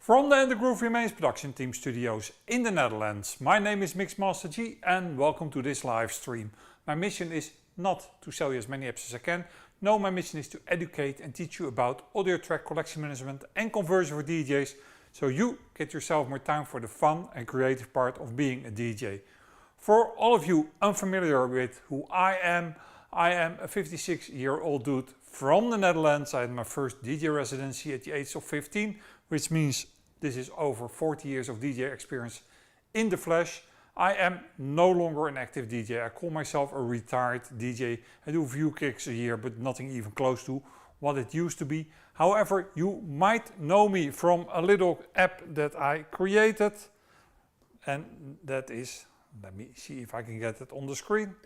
From the Groove Remains production team studios in the Netherlands, my name is 𝗵𝗲𝗿𝗀 and welcome to this live stream. My mission is not to sell you as many apps as I can. No, my mission is to educate and teach you about audio track collection management and conversion for DJs, so you get yourself more time for the fun and creative part of being a DJ. For all of you unfamiliar with who I am a 56-year-old dude from the Netherlands. I had my first DJ residency at the age of 15, which means this is over 40 years of DJ experience in the flesh. I am no longer an active DJ. I call myself a retired DJ. I do a few gigs a year, but nothing even close to what it used to be. However, you might know me from a little app that I created. And that is, let me see if I can get it on the screen.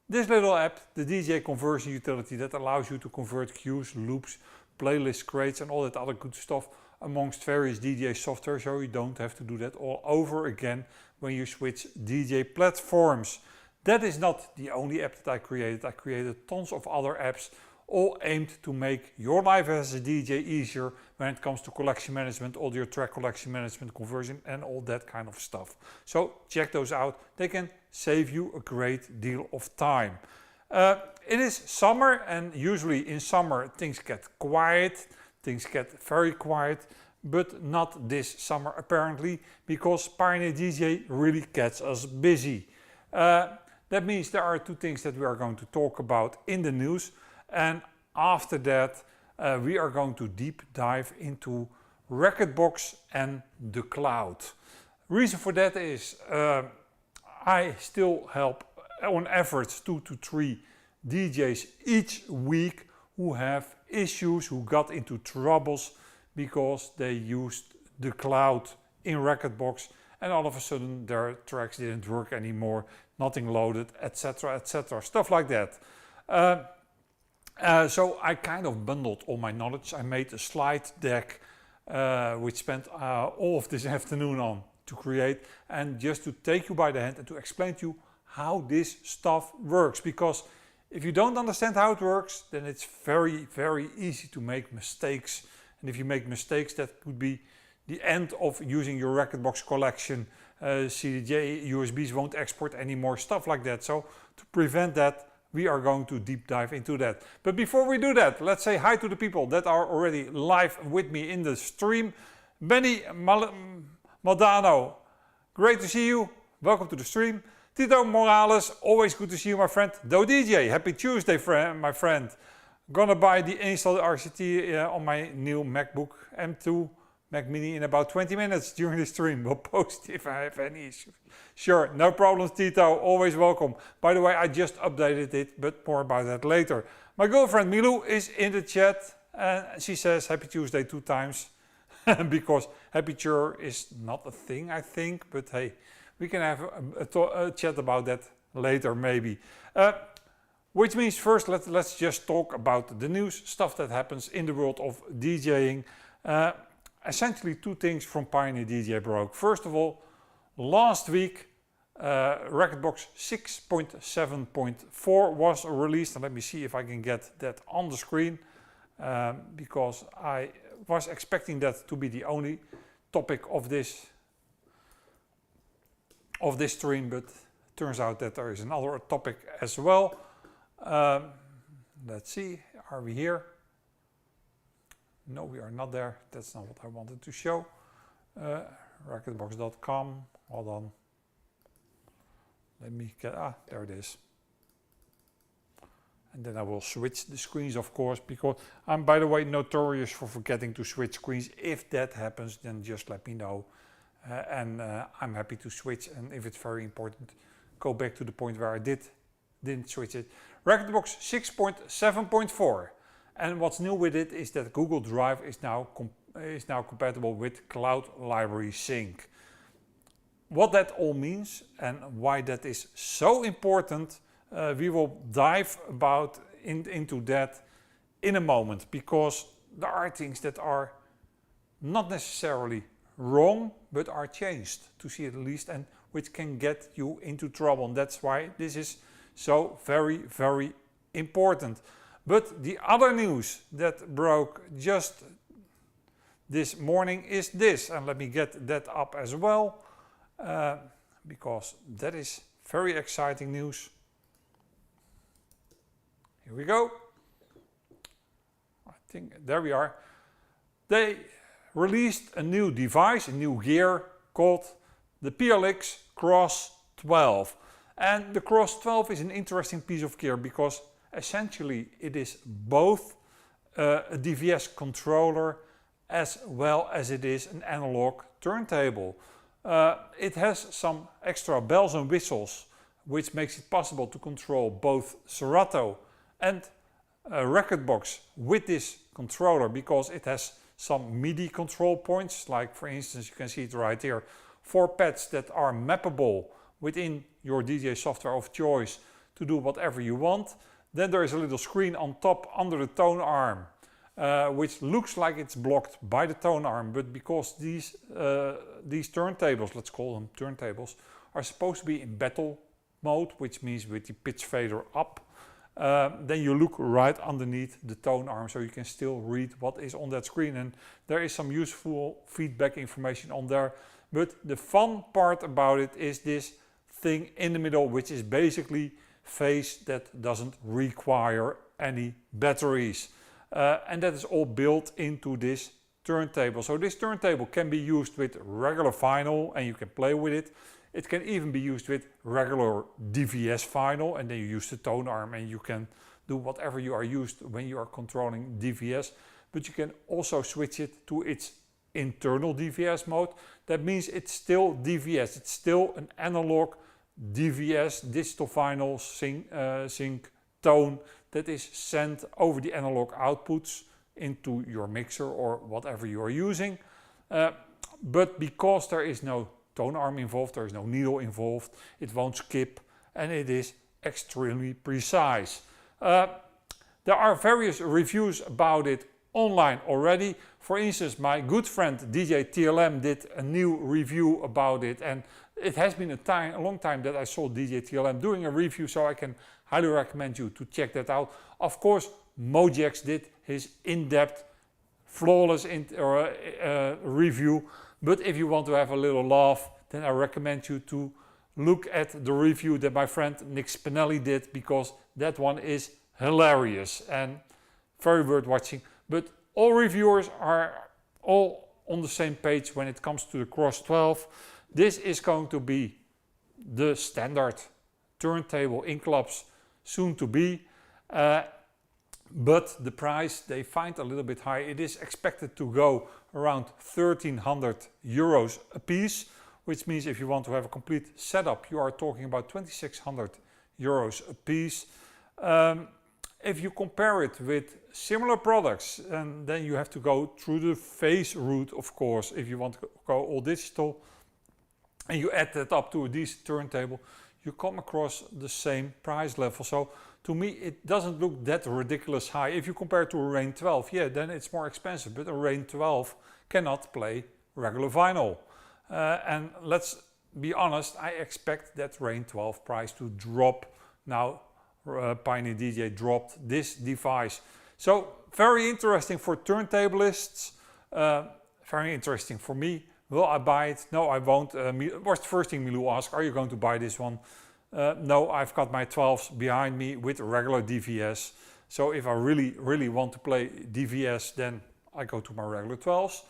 This little app, the DJ conversion utility that allows you to convert cues, loops, playlists, crates and all that other good stuff amongst various DJ software, so you don't have to do that all over again when you switch DJ platforms. That is not the only app that I created. I created tons of other apps, all aimed to make your life as a DJ easier when it comes to collection management, audio track collection management, conversion and all that kind of stuff. So check those out. They can save you a great deal of time. It is summer, and usually in summer things get quiet. Things get very quiet, but not this summer apparently, because Pioneer DJ really gets us busy. That means there are two things that we are going to talk about in the news, and after that we are going to deep dive into Rekordbox and the cloud. Reason for that is I still help on average 2 to 3 DJs each week who have issues, who got into troubles because they used the cloud in Rekordbox and all of a sudden their tracks didn't work anymore, nothing loaded, etc, etc, stuff like that. So I kind of bundled all my knowledge. I made a slide deck which spent all of this afternoon on to create, and just to take you by the hand and to explain to you how this stuff works, because if you don't understand how it works, then it's very, very easy to make mistakes. And if you make mistakes, that could be the end of using your Rekordbox collection. CDJ USBs won't export anymore, stuff like that. So to prevent that, we are going to deep dive into that. But before we do that, let's say hi to the people that are already live with me in the stream. 𝗵𝗲𝗿𝗀, great to see you. Welcome to the stream. Tito Morales, always good to see you, my friend. 𝗀𝗽𝗀, happy Tuesday, my friend. Gonna buy the installed RCT on my new MacBook M2 Mac Mini in about 20 minutes during the stream. We'll post if I have any issues. Sure, no problems, Tito, always welcome. By the way, I just updated it, but more about that later. My girlfriend Milou is in the chat and she says happy Tuesday 2 times because happy chur is not a thing, I think, but hey, we can have a chat about that later maybe. Which means first let's just talk about the news, stuff that happens in the world of DJing. Essentially 2 things from Pioneer DJ broke. First of all, last week Rekordbox 6.7.4 was released, and let me see if I can get that on the screen, because I was expecting that to be the only topic of this stream, but it turns out that there is another topic as well. Let's see, are we here? No, we are not there. That's not what I wanted to show. Rekordbox.com. Hold on. Let me get, there it is. And then I will switch the screens, of course, because I'm, by the way, notorious for forgetting to switch screens. If that happens, then just let me know. I'm happy to switch. And if it's very important, go back to the point where I didn't switch it. Rekordbox 6.7.4. And what's new with it is that Google Drive is now compatible with Cloud Library Sync. What that all means and why that is so important, we will dive into that in a moment, because there are things that are not necessarily wrong, but are changed, to see it at least, and which can get you into trouble. And that's why this is so very, very important. But the other news that broke just this morning is this, and let me get that up as well, because that is very exciting news. Here we go. I think there we are. They released a new device, a new gear called the PLX Cross 12. And the Cross 12 is an interesting piece of gear because essentially it is both a DVS controller as well as it is an analog turntable. It has some extra bells and whistles, which makes it possible to control both Serato and Rekordbox with this controller, because it has some MIDI control points, like for instance, you can see it right here, 4 pads that are mappable within your DJ software of choice to do whatever you want. Then there is a little screen on top under the tone arm, which looks like it's blocked by the tone arm, but because these turntables, let's call them turntables, are supposed to be in battle mode, which means with the pitch fader up, then you look right underneath the tone arm, so you can still read what is on that screen, and there is some useful feedback information on there. But the fun part about it is this thing in the middle, which is basically phase that doesn't require any batteries, and that is all built into this turntable. So this turntable can be used with regular vinyl and you can play with it. It can even be used with regular DVS vinyl, and then you use the tone arm and you can do whatever you are used when you are controlling DVS. But you can also switch it to its internal DVS mode. That means it's still DVS, it's still an analog DVS, digital vinyl sync tone that is sent over the analog outputs into your mixer or whatever you are using. But because there is no tone arm involved, there is no needle involved, it won't skip, and it is extremely precise. There are various reviews about it online already. For instance, my good friend DJ TLM did a new review about it, and it has been a long time that I saw DJ TLM doing a review, so I can highly recommend you to check that out. Of course, Mojax did his in-depth, flawless review, but if you want to have a little laugh, then I recommend you to look at the review that my friend Nick Spinelli did, because that one is hilarious and very worth watching. But all reviewers are all on the same page when it comes to the Cross 12. This is going to be the standard turntable in clubs soon to be, but the price they find a little bit high. It is expected to go around 1,300 euros a piece, which means if you want to have a complete setup, you are talking about 2,600 euros a piece. If you compare it with similar products, and then you have to go through the phase route, of course, if you want to go all digital, and you add that up to a decent turntable, you come across the same price level. So to me, it doesn't look that ridiculous high. If you compare it to a Rain 12, yeah, then it's more expensive, but a Rain 12 cannot play regular vinyl. And let's be honest, I expect that Rain 12 price to drop now. Pioneer DJ dropped this device. So very interesting for turntablists, very interesting for me. Will I buy it? No, I won't. What's the first thing Milou asks? Are you going to buy this one? No, I've got my 12s behind me with regular DVS. So if I really want to play DVS, then I go to my regular 12s.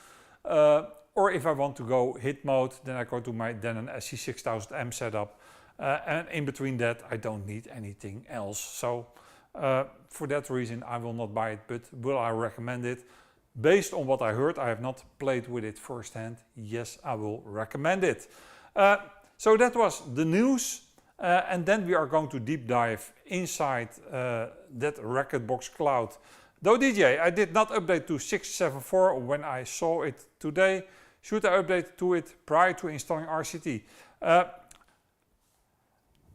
Or if I want to go hit mode, then I go to my Denon 𝗧cie_6000M setup. And in between that, I don't need anything else. So for that reason, I will not buy it, but will I recommend it? Based on what I heard, I have not played with it firsthand. Yes, I will recommend it. So that was the news. And then we are going to deep dive inside that Rekordbox Cloud. Though DJ, I did not update to 6.7.4 when I saw it today. Should I update to it prior to installing 𝗫𝗃?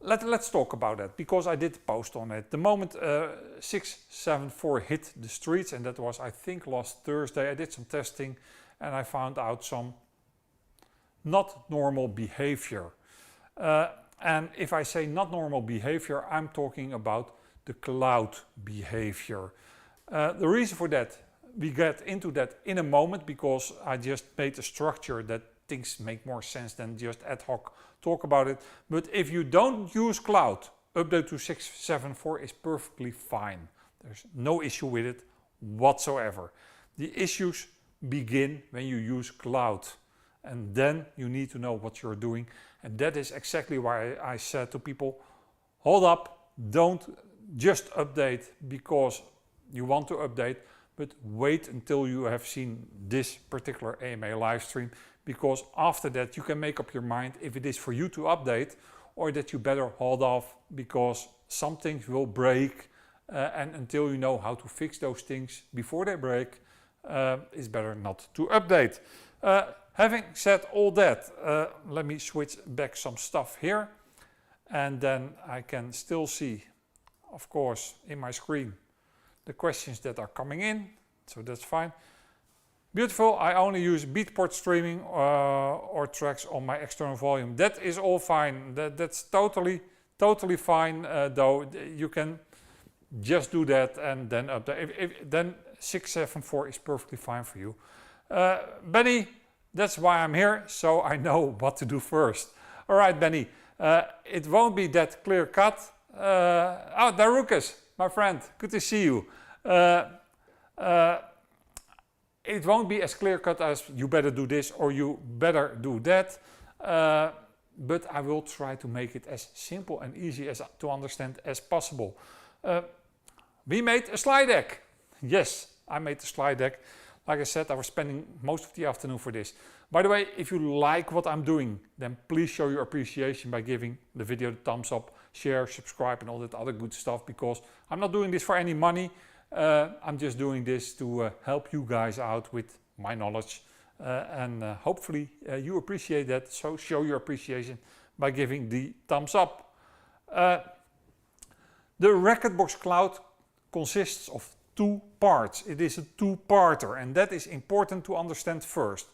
Let's talk about that, because I did post on it. The moment 6.7.4 hit the streets, and that was I think last Thursday, I did some testing and I found out some not normal behavior. And if I say not normal behavior, I'm talking about the cloud behavior. The reason for that, we get into that in a moment, because I just made a structure that things make more sense than just ad hoc talk about it. But if you don't use cloud, update to 6.7.4 is perfectly fine. There's no issue with it whatsoever. The issues begin when you use cloud, and then you need to know what you're doing. And that is exactly why I said to people, hold up, don't just update because you want to update, but wait until you have seen this particular AMA live stream, because after that you can make up your mind if it is for you to update or that you better hold off, because some things will break, and until you know how to fix those things before they break, it's better not to update. Having said all that, let me switch back some stuff here, and then I can still see, of course, in my screen the questions that are coming in, so that's fine. Beautiful. I only use beatport streaming or tracks on my external volume. That is all fine. That's totally fine. Though you can just do that and then update. Then 6.7.4 is perfectly fine for you. Benny, that's why I'm here, so I know what to do first. All right, Benny. It won't be that clear cut. Oh, 𝗃𝗃𝗀, my friend, good to see you. It won't be as clear cut as you better do this or you better do that, but I will try to make it as simple and easy as to understand as possible. We made a slide deck. Yes, I made the slide deck. Like I said, I was spending most of the afternoon for this. By the way, if you like what I'm doing, then please show your appreciation by giving the video the thumbs up, share, subscribe and all that other good stuff, because I'm not doing this for any money. I'm just doing this to help you guys out with my knowledge, and hopefully you appreciate that, so show your appreciation by giving the thumbs up. The Rekordbox Cloud consists of two parts. It is a two-parter, and that is important to understand first.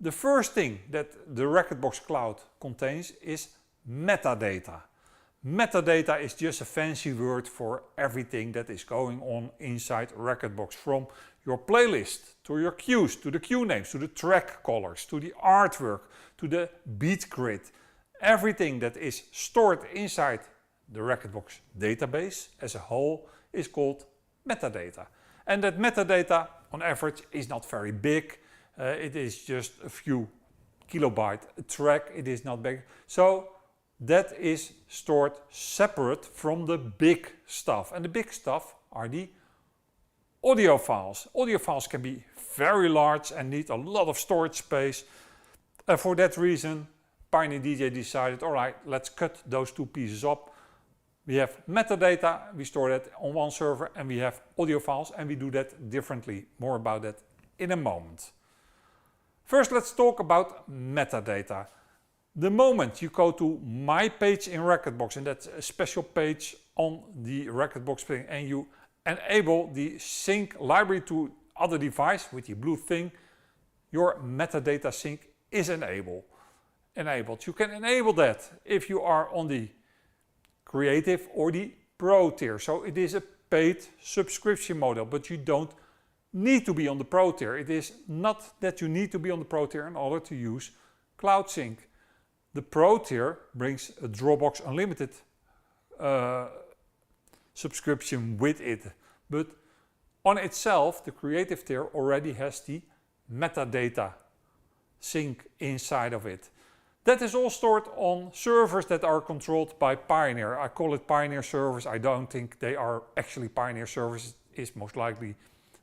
The first thing that the Rekordbox Cloud contains is metadata. Metadata is just a fancy word for everything that is going on inside Rekordbox, from your playlist, to your cues, to the cue names, to the track colors, to the artwork, to the beat grid. Everything that is stored inside the Rekordbox database as a whole is called metadata. And that metadata on average is not very big. It is just a few kilobytes a track. It is not big. So that is stored separate from the big stuff. And the big stuff are the audio files. Audio files can be very large and need a lot of storage space. For that reason, Pioneer DJ decided, all right, let's cut those two pieces up. We have metadata, we store that on one server, and we have audio files, and we do that differently. More about that in a moment. First, let's talk about metadata. The moment you go to my page in Rekordbox, and that's a special page on the Rekordbox thing, and you enable the sync library to other device with the blue thing, your metadata sync is enabled. You can enable that if you are on the Creative or the Pro tier. So it is a paid subscription model, but you don't need to be on the Pro tier. It is not that you need to be on the Pro tier in order to use Cloud Sync. The Pro tier brings a Dropbox Unlimited subscription with it, but On itself, the creative tier already has the metadata sink inside of it. That is all stored on servers that are controlled by Pioneer. I call it Pioneer servers. I don't think they are actually Pioneer servers. It's most likely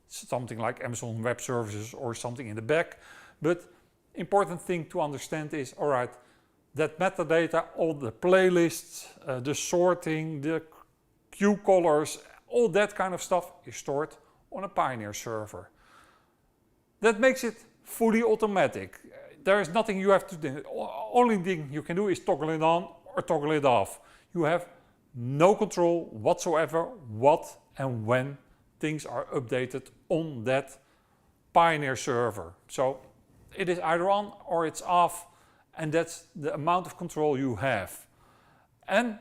something like Amazon Web Services or something in the back. But important thing to understand is, all right, that metadata, all the playlists, the sorting, the queue colors, all that kind of stuff is stored on a Pioneer server. That makes it fully automatic. There is nothing you have to do. Only thing you can do is toggle it on or toggle it off. You have no control whatsoever what and when things are updated on that Pioneer server. So it is either on or it's off, and that's the amount of control you have. And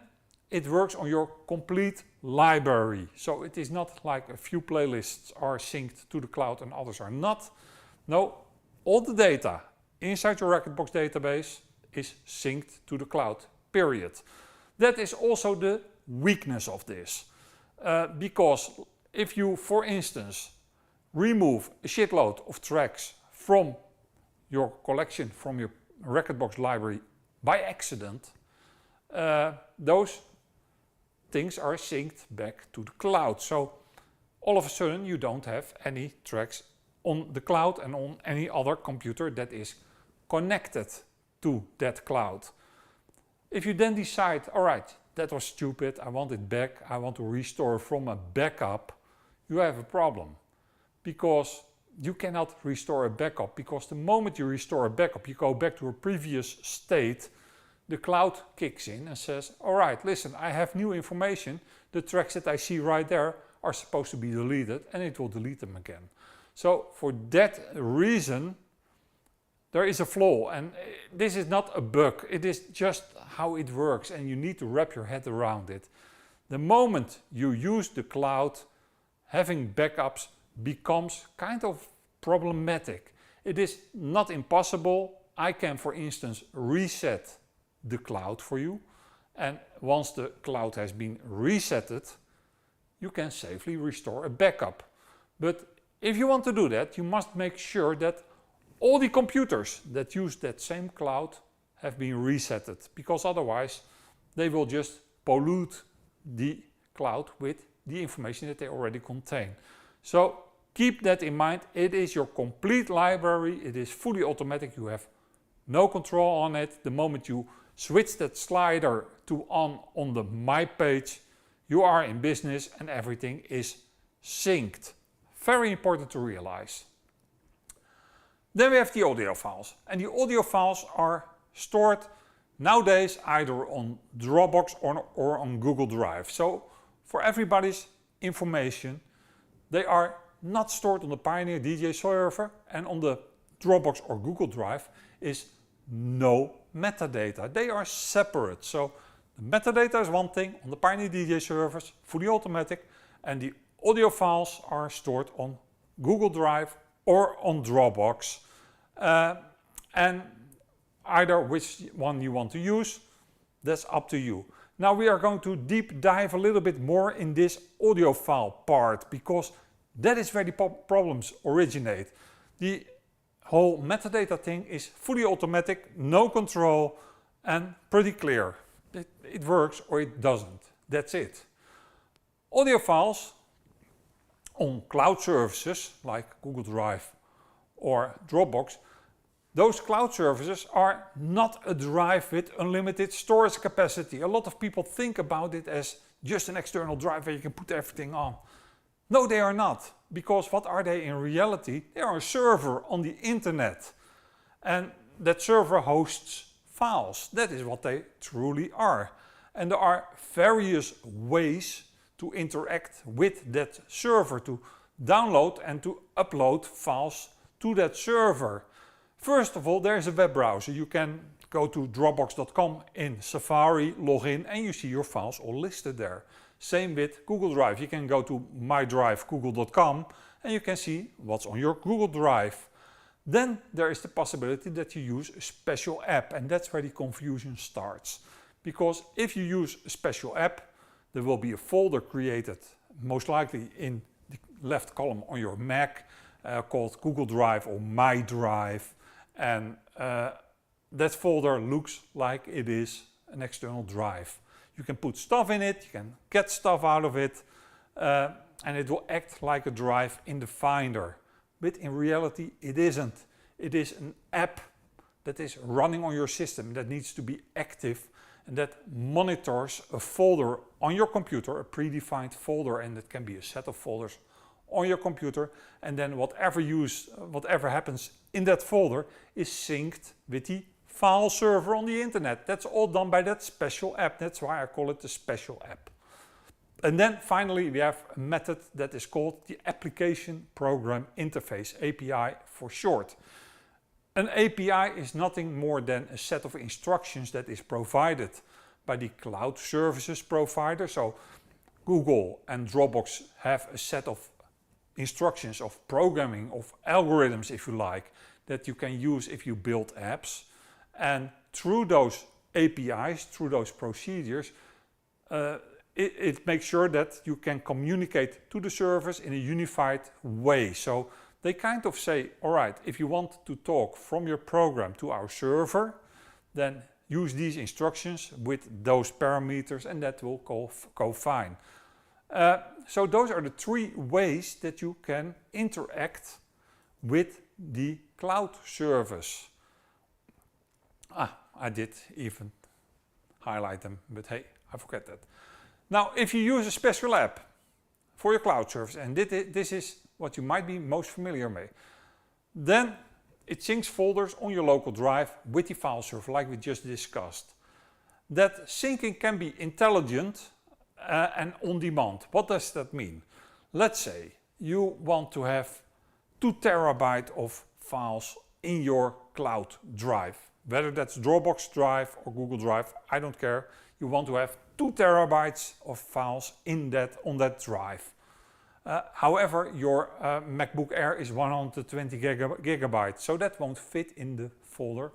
it works on your complete library. So it is not like a few playlists are synced to the cloud and others are not. No, all the data inside your Rekordbox database is synced to the cloud, period. That is also the weakness of this. Because if you, for instance, remove a shitload of tracks from your collection, from your Rekordbox library by accident, those things are synced back to the cloud. So all of a sudden you don't have any tracks on the cloud and on any other computer that is connected to that cloud. If you then decide, all right, that was stupid, I want it back, I want to restore from a backup, you have a problem. Because you cannot restore a backup, because the moment you restore a backup, you go back to a previous state, the cloud kicks in and says, all right, listen, I have new information, the tracks that I see right there are supposed to be deleted, and it will delete them again. So for that reason, there is a flaw, and this is not a bug, it is just how it works, and you need to wrap your head around it. The moment you use the cloud, having backups becomes kind of problematic. It is not impossible. I can, for instance, reset the cloud for you, and once the cloud has been resetted, you can safely restore a backup. But if you want to do that, you must make sure that all the computers that use that same cloud have been resetted, because otherwise they will just pollute the cloud with the information that they already contain. So keep that in mind. It is your complete library. It is fully automatic. You have no control on it. The moment you switch that slider to on the My page, you are in business and everything is synced. Very important to realize. Then we have the audio files. And the audio files are stored nowadays either on Dropbox or on Google Drive. So for everybody's information, they are not stored on the Pioneer DJ server, and on the Dropbox or Google Drive is no metadata. They are separate. So the metadata is one thing on the Pioneer DJ servers, fully automatic, and the audio files are stored on Google Drive or on Dropbox. And either which one you want to use, that's up to you. Now we are going to deep dive a little bit more in this audio file part, because that is where the problems originate. The whole metadata thing is fully automatic, no control, and pretty clear. It works or it doesn't. That's it. Audio files on cloud services like Google Drive or Dropbox, those cloud services are not a drive with unlimited storage capacity. A lot of people think about it as just an external drive where you can put everything on. No, they are not, because what are they in reality? They are a server on the internet, and that server hosts files. That is what they truly are. And there are various ways to interact with that server, to download and to upload files to that server. First of all, there is a web browser. You can go to dropbox.com in Safari, log in, and you see your files all listed there. Same with Google Drive. You can go to mydrivegoogle.com and you can see what's on your Google Drive. Then there is the possibility that you use a special app, and that's where the confusion starts. Because if you use a special app, there will be a folder created, most likely in left column on your Mac called Google Drive or My Drive, and that folder looks like it is an external drive. You can put stuff in it, you can get stuff out of it, and it will act like a drive in the Finder. But in reality it isn't. It is an app that is running on your system that needs to be active and that monitors a folder on your computer, a predefined folder, and it can be a set of folders on your computer, and then whatever happens in that folder is synced with the file server on the internet. That's all done by that special app. That's why I call it the special app. And then finally we have a method that is called the Application Program Interface, API for short. An API is nothing more than a set of instructions that is provided by the cloud services provider. So Google and Dropbox have a set of instructions of programming, of algorithms if you like, that you can use if you build apps. And through those APIs, through those procedures, it makes sure that you can communicate to the servers in a unified way. So they kind of say, all right, if you want to talk from your program to our server, then use these instructions with those parameters and that will go fine. So those are the three ways that you can interact with the cloud service. I did even highlight them, but hey, I forget that. Now, if you use a special app for your cloud service, and this is what you might be most familiar with, then it syncs folders on your local drive with the file server like we just discussed. That syncing can be intelligent and on demand. What does that mean? Let's say you want to have 2 terabytes of files in your cloud drive. Whether that's Dropbox drive or Google Drive, I don't care. You want to have 2 terabytes of files on that drive. However, your MacBook Air is 120 gigabytes, so that won't fit in the folder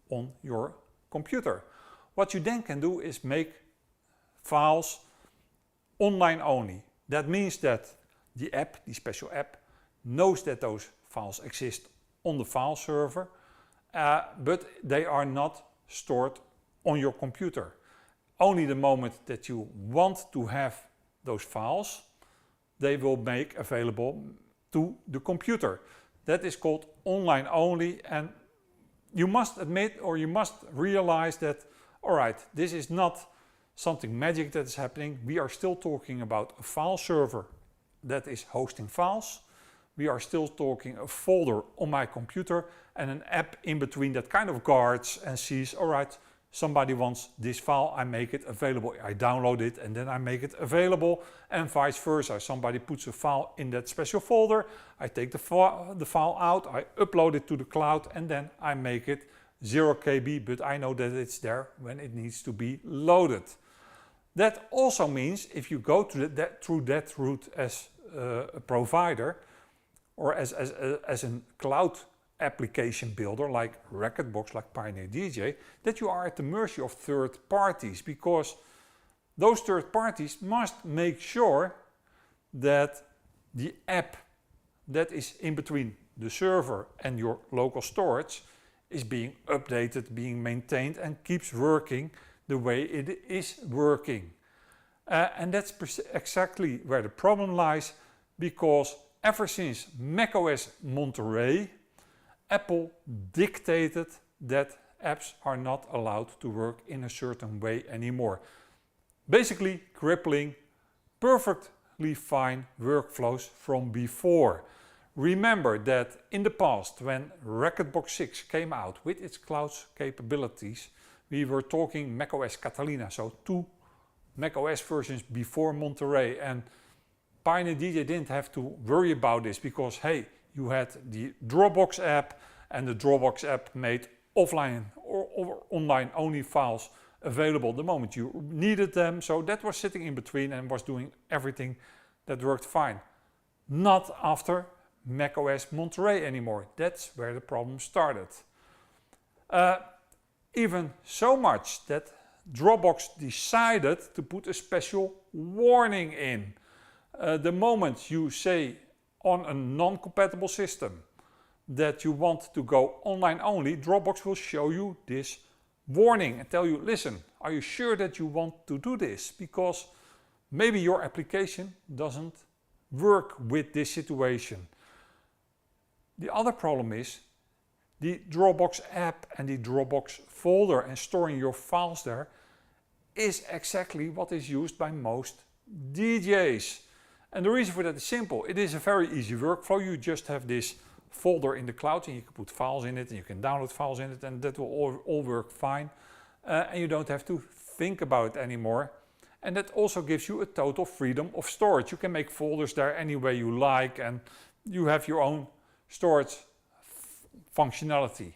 on your computer. What you then can do is make files online only. That means that the app, the special app, knows that those files exist on the file server, but they are not stored on your computer. Only the moment that you want to have those files, they will make available to the computer. That is called online only, and you must admit, or you must realize that, all right, this is not something magic that is happening. We are still talking about a file server that is hosting files. We are still talking a folder on my computer and an app in between that kind of guards and sees, all right, somebody wants this file, I make it available. I download it and then I make it available, and vice versa. Somebody puts a file in that special folder, I take the file out, I upload it to the cloud, and then I make it 0 KB, but I know that it's there when it needs to be loaded. That also means if you go through that route as a provider or as a cloud application builder like Rekordbox, like Pioneer DJ, that you are at the mercy of third parties, because those third parties must make sure that the app that is in between the server and your local storage is being updated, being maintained, and keeps working the way it is working. And that's exactly where the problem lies, because ever since macOS Monterey, Apple dictated that apps are not allowed to work in a certain way anymore. Basically crippling perfectly fine workflows from before. Remember that in the past, when Rekordbox 6 came out with its cloud capabilities, we were talking macOS Catalina, so 2 macOS versions before Monterey, and Pioneer DJ didn't have to worry about this because, hey, you had the Dropbox app, and the Dropbox app made offline or online only files available the moment you needed them. So that was sitting in between and was doing everything that worked fine. Not after macOS Monterey anymore. That's where the problem started. Even so much that Dropbox decided to put a special warning in. The moment you say on a non-compatible system that you want to go online only, Dropbox will show you this warning and tell you, listen, are you sure that you want to do this? Because maybe your application doesn't work with this situation. The other problem is the Dropbox app and the Dropbox folder and storing your files there is exactly what is used by most DJs. And the reason for that is simple. It is a very easy workflow. You just have this folder in the cloud and you can put files in it and you can download files in it, and that will all work fine. And you don't have to think about it anymore. And that also gives you a total freedom of storage. You can make folders there any way you like, and you have your own storage functionality.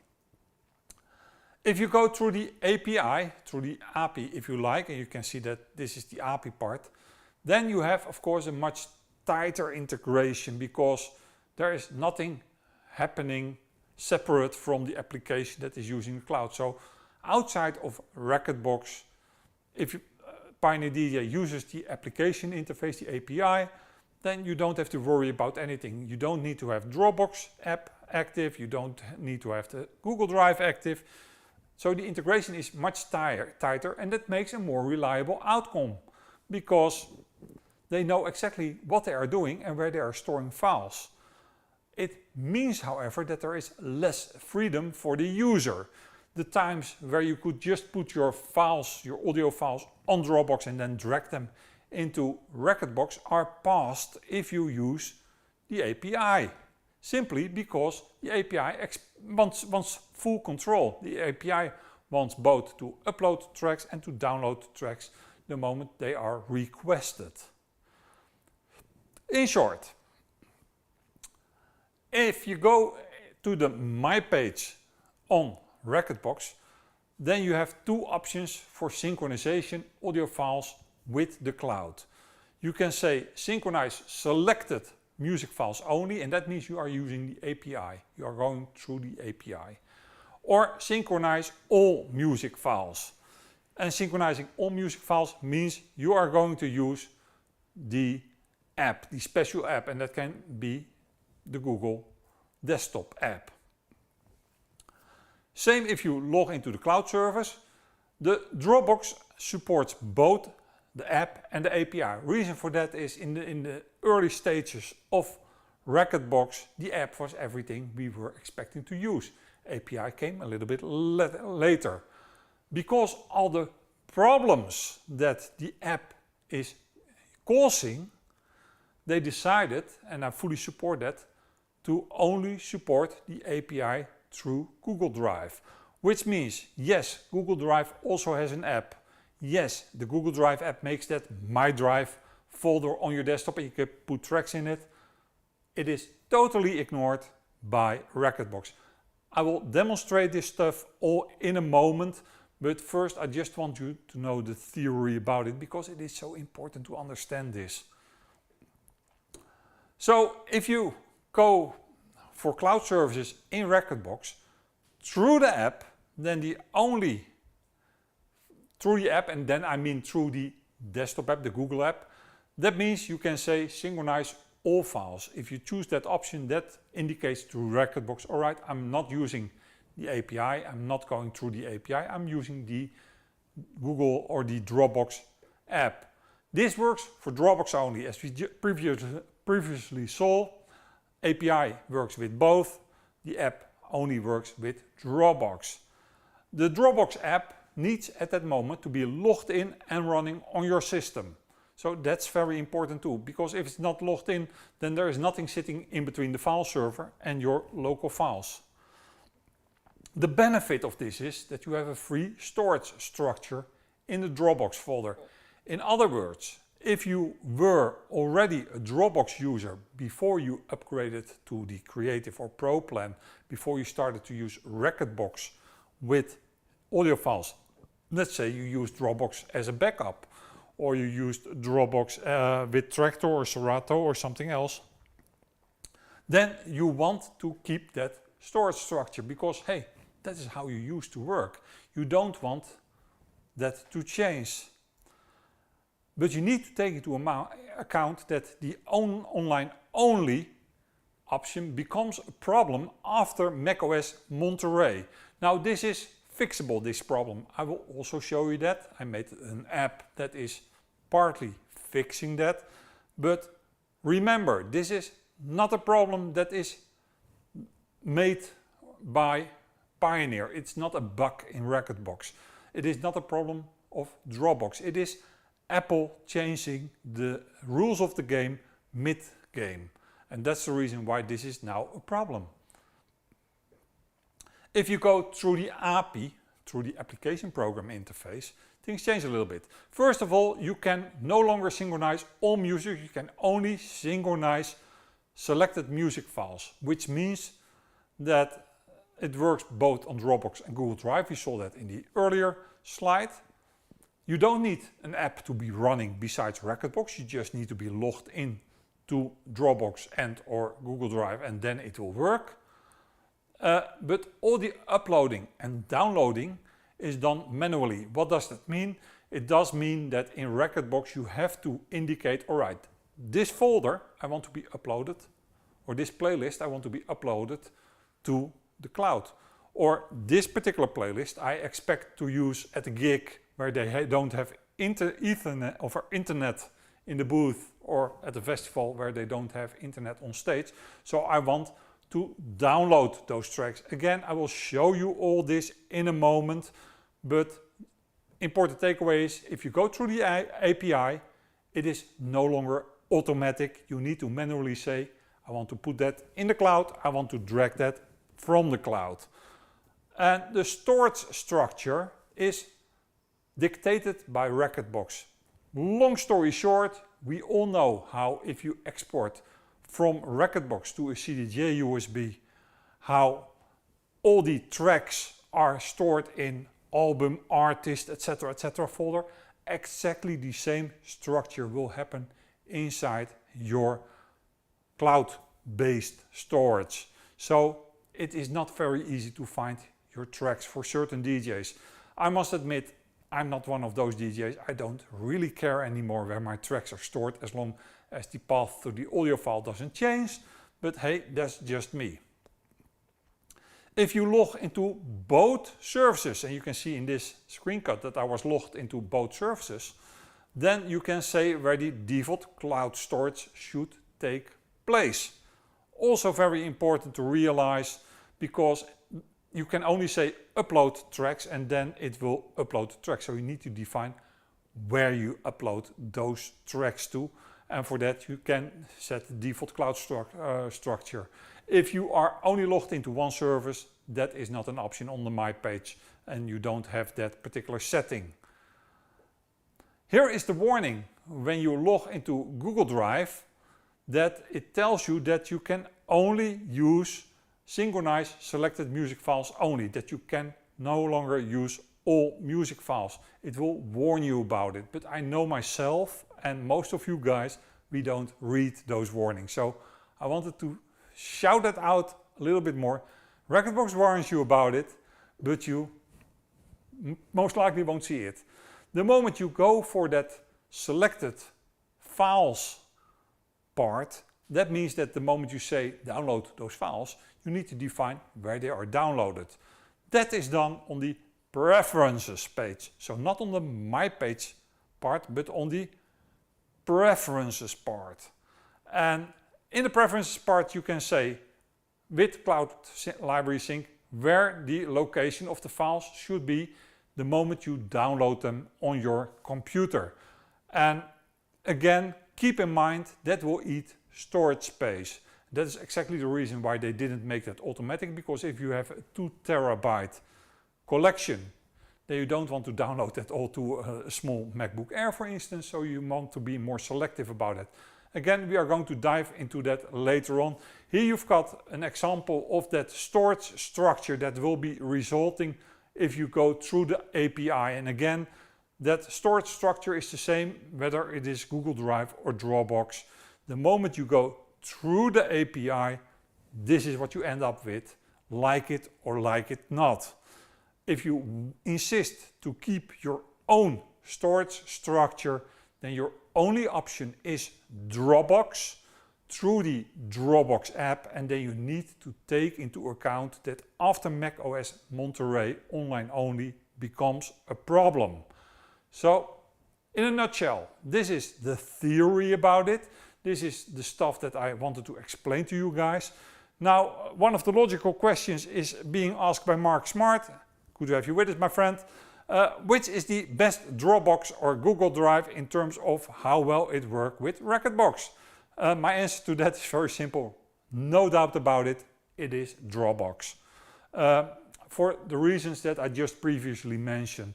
If you go through the API, through the API if you like, and you can see that this is the API part, then you have of course a much tighter integration, because there is nothing happening separate from the application that is using the cloud. So outside of Rekordbox, if you, Pioneer DJ uses the application interface, the API, then you don't have to worry about anything. You don't need to have Dropbox app active, you don't need to have the Google Drive active. So the integration is much tighter, and that makes a more reliable outcome, because they know exactly what they are doing and where they are storing files. It means, however, that there is less freedom for the user. The times where you could just put your files, your audio files, on Dropbox and then drag them into Rekordbox are past if you use the API. Simply because the API wants full control. The API wants both to upload tracks and to download tracks the moment they are requested. In short, if you go to the My page on Rekordbox, then you have two options for synchronization audio files with the cloud. You can say synchronize selected music files only, and that means you are using the API. You are going through the API. Or synchronize all music files. And synchronizing all music files means you are going to use the app, the special app, and that can be the Google desktop app. Same if you log into the cloud service. The Dropbox supports both the app and the API. Reason for that is in the early stages of Rekordbox, the app was everything we were expecting to use. API came a little bit later. Because all the problems that the app is causing, they decided, and I fully support that, to only support the API through Google Drive. Which means, yes, Google Drive also has an app. Yes, the Google Drive app makes that My Drive folder on your desktop and you can put tracks in it. It is totally ignored by Rekordbox. I will demonstrate this stuff all in a moment, but first I just want you to know the theory about it, because it is so important to understand this. So if you go for cloud services in Rekordbox through the app, then through the app, and then I mean through the desktop app, the Google app, that means you can say synchronize all files. If you choose that option, that indicates to Rekordbox, alright, I'm not using the API, I'm not going through the API, I'm using the Google or the Dropbox app. This works for Dropbox only, as we previously saw. API works with both, the app only works with Dropbox. The Dropbox app needs at that moment to be logged in and running on your system. So that's very important too, because if it's not logged in, then there is nothing sitting in between the file server and your local files. The benefit of this is that you have a free storage structure in the Dropbox folder. In other words, if you were already a Dropbox user before you upgraded to the Creative or Pro plan, before you started to use Rekordbox with audio files, let's say you used Dropbox as a backup, or you used Dropbox with Tractor or Serato or something else, then you want to keep that storage structure, because hey, that is how you used to work. You don't want that to change. But you need to take into account that the online only option becomes a problem after macOS Monterey. Now this is fixable, this problem. I will also show you that. I made an app that is partly fixing that. But remember, this is not a problem that is made by Pioneer. It's not a bug in Rekordbox. It is not a problem of Dropbox. It is Apple changing the rules of the game mid-game. And that's the reason why this is now a problem. If you go through the API, through the application program interface, things change a little bit. First of all, you can no longer synchronize all music. You can only synchronize selected music files, which means that it works both on Dropbox and Google Drive. We saw that in the earlier slide. You don't need an app to be running besides Rekordbox. You just need to be logged in to Dropbox and or Google Drive, and then it will work. But all the uploading and downloading is done manually. What does that mean? It does mean that in Rekordbox you have to indicate, all right, this folder I want to be uploaded, or this playlist I want to be uploaded to the cloud. Or this particular playlist I expect to use at a gig where they don't have Ethernet or internet in the booth, or at a festival where they don't have internet on stage. So I want to download those tracks. Again, I will show you all this in a moment, but important takeaway is if you go through the API, it is no longer automatic. You need to manually say, I want to put that in the cloud, I want to drag that from the cloud. And the storage structure is dictated by Rekordbox. Long story short, we all know how if you export from Rekordbox to a CDJ USB, how all the tracks are stored in album, artist, etc. folder. Exactly the same structure will happen inside your cloud-based storage. So it is not very easy to find your tracks for certain DJs. I must admit, I'm not one of those DJs. I don't really care anymore where my tracks are stored as long as the path to the audio file doesn't change. But hey, that's just me. If you log into both services, and you can see in this screenshot that I was logged into both services, then you can say where the default cloud storage should take place. Also very important to realize, because you can only say upload tracks and then it will upload the tracks. So you need to define where you upload those tracks to. And for that you can set the default cloud structure. If you are only logged into one service, that is not an option on the My page and you don't have that particular setting. Here is the warning when you log into Google Drive, that it tells you that you can only synchronize selected music files only, that you can no longer use all music files. It will warn you about it, but I know myself and most of you guys, we don't read those warnings. So I wanted to shout that out a little bit more. Rekordbox warns you about it, but you most likely won't see it. The moment you go for that selected files part, that means that the moment you say download those files, you need to define where they are downloaded. That is done on the preferences page. So not on the My page part, but on the preferences part. And in the preferences part you can say with Cloud Library Sync where the location of the files should be the moment you download them on your computer. And again, keep in mind that will eat storage space. That is exactly the reason why they didn't make that automatic, because if you have a 2 terabyte collection, then you don't want to download that all to a small MacBook Air, for instance, so you want to be more selective about it. Again, we are going to dive into that later on. Here you've got an example of that storage structure that will be resulting if you go through the API. And again, that storage structure is the same whether it is Google Drive or Dropbox. The moment you go through the API, this is what you end up with, like it or like it not. If you insist to keep your own storage structure, then your only option is Dropbox. through the Dropbox app, and then you need to take into account that after macOS Monterey online only becomes a problem. So in a nutshell, this is the theory about it. This is the stuff that I wanted to explain to you guys. Now, one of the logical questions is being asked by Mark Smart. Good to have you with us, my friend. Which is the best Dropbox or Google Drive in terms of how well it works with Rekordbox? My answer to that is very simple. No doubt about it, it is Dropbox. For the reasons that I just previously mentioned.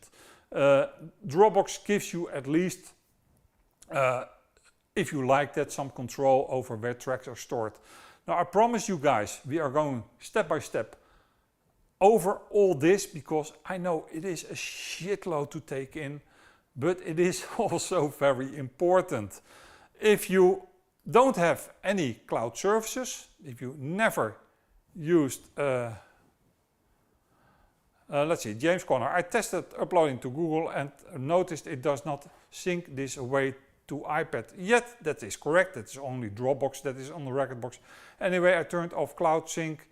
Dropbox gives you at least, if you like that, some control over where tracks are stored. Now I promise you guys, we are going step by step over all this, because I know it is a shitload to take in, but it is also very important. If you don't have any cloud services, if you never used, let's see, 𝗵𝗃𝗀, I tested uploading to Google and noticed it does not sync this away to iPad yet. That is correct, it's only Dropbox that is on the Rekordbox. Anyway, I turned off Cloud Sync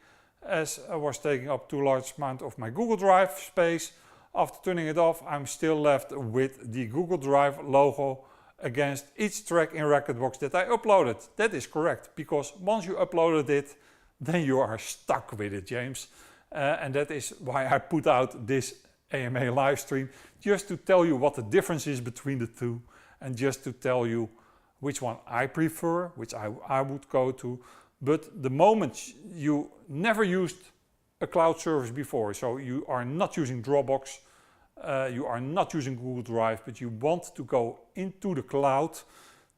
as I was taking up too large amount of my Google Drive space. After turning it off, I'm still left with the Google Drive logo against each track in Rekordbox that I uploaded. That is correct, because once you uploaded it, then you are stuck with it, James. And that is why I put out this AMA live stream, just to tell you what the difference is between the two, and just to tell you which one I prefer, which I would go to. But the moment you never used a cloud service before, so you are not using Dropbox, you are not using Google Drive, but you want to go into the cloud,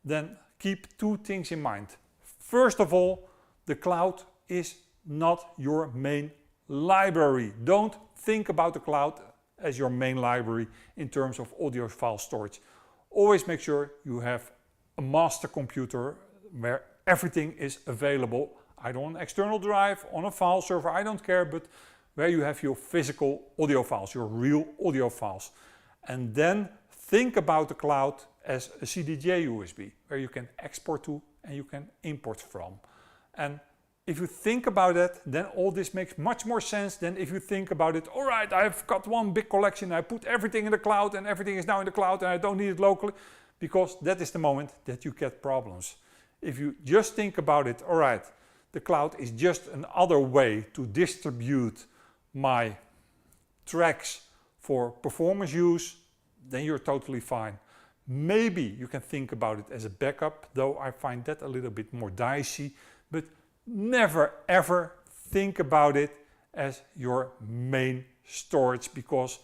then keep two things in mind. First of all, the cloud is not your main library. Don't think about the cloud as your main library in terms of audio file storage. Always make sure you have a master computer where everything is available, either on an external drive, on a file server, I don't care, but where you have your physical audio files, your real audio files. And then think about the cloud as a CDJ USB, where you can export to and you can import from. And if you think about it, then all this makes much more sense than if you think about it, all right, I've got one big collection, I put everything in the cloud and everything is now in the cloud and I don't need it locally, because that is the moment that you get problems. If you just think about it, all right, the cloud is just another way to distribute my tracks for performance use, then you're totally fine. Maybe you can think about it as a backup, though I find that a little bit more dicey, but never ever think about it as your main storage, because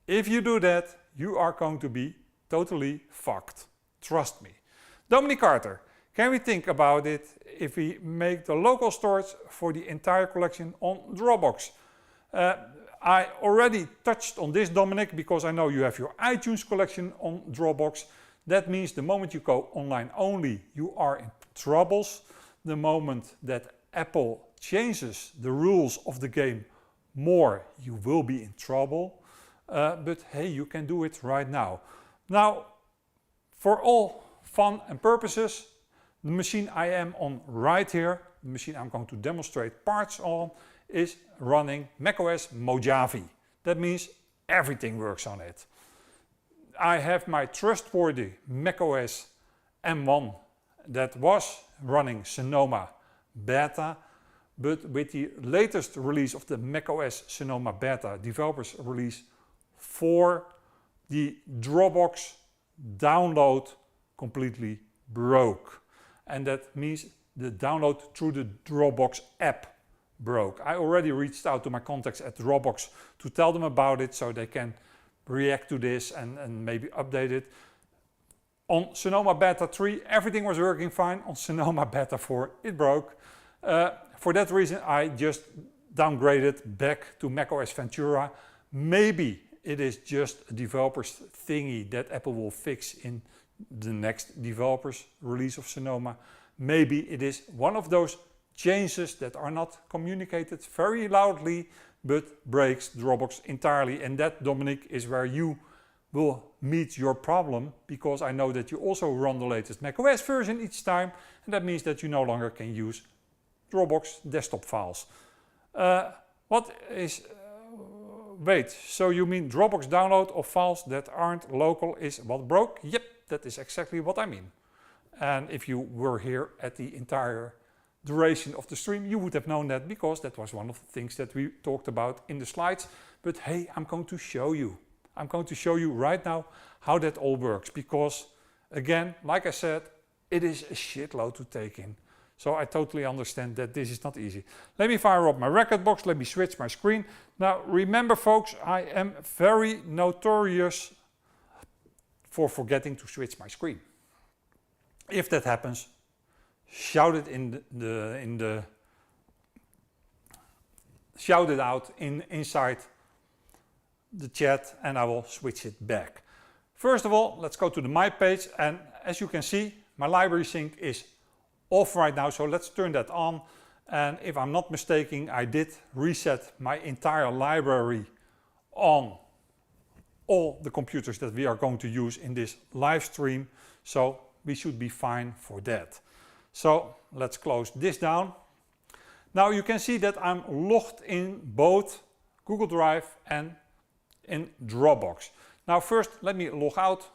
if you do that, you are going to be totally fucked. Trust me. Dominic Carter, can we think about it if we make the local storage for the entire collection on Dropbox? I already touched on this, Dominic, because I know you have your iTunes collection on Dropbox. That means the moment you go online only, you are in troubles. The moment that Apple changes the rules of the game more, you will be in trouble. But hey, you can do it right now. Now, for all fun and purposes, the machine I am on right here, the machine I'm going to demonstrate parts on, is running macOS Mojave. That means everything works on it. I have my trustworthy macOS M1 that was running Sonoma Beta, but with the latest release of the macOS Sonoma Beta developers release 4, the Dropbox download completely broke. And that means the download through the Dropbox app broke. I already reached out to my contacts at Dropbox to tell them about it so they can react to this and maybe update it. On Sonoma Beta 3 everything was working fine. On Sonoma Beta 4 it broke. For that reason I just downgraded back to macOS Ventura. Maybe it is just a developer's thingy that Apple will fix in the next developer's release of Sonoma. Maybe it is one of those changes that are not communicated very loudly but breaks Dropbox entirely, and that, Dominic, is where you will meet your problem, because I know that you also run the latest macOS version each time, and that means that you no longer can use Dropbox desktop files. Wait, so you mean Dropbox download of files that aren't local is what broke? Yep, that is exactly what I mean. And if you were here at the entire duration of the stream, you would have known that, because that was one of the things that we talked about in the slides. But hey, I'm going to show you. I'm going to show you right now how that all works, because again, like I said, it is a shitload to take in. So I totally understand that this is not easy. Let me fire up my Rekordbox. Let me switch my screen. Now remember folks, I am very notorious for forgetting to switch my screen. If that happens, shout it shout it out inside the chat, and I will switch it back. First of all, let's go to the My page, and as you can see, my library sync is off right now, so let's turn that on. And if I'm not mistaken, I did reset my entire library on all the computers that we are going to use in this live stream, so we should be fine for that. So let's close this down. Now you can see that I'm logged in both Google Drive and in Dropbox. Now first let me log out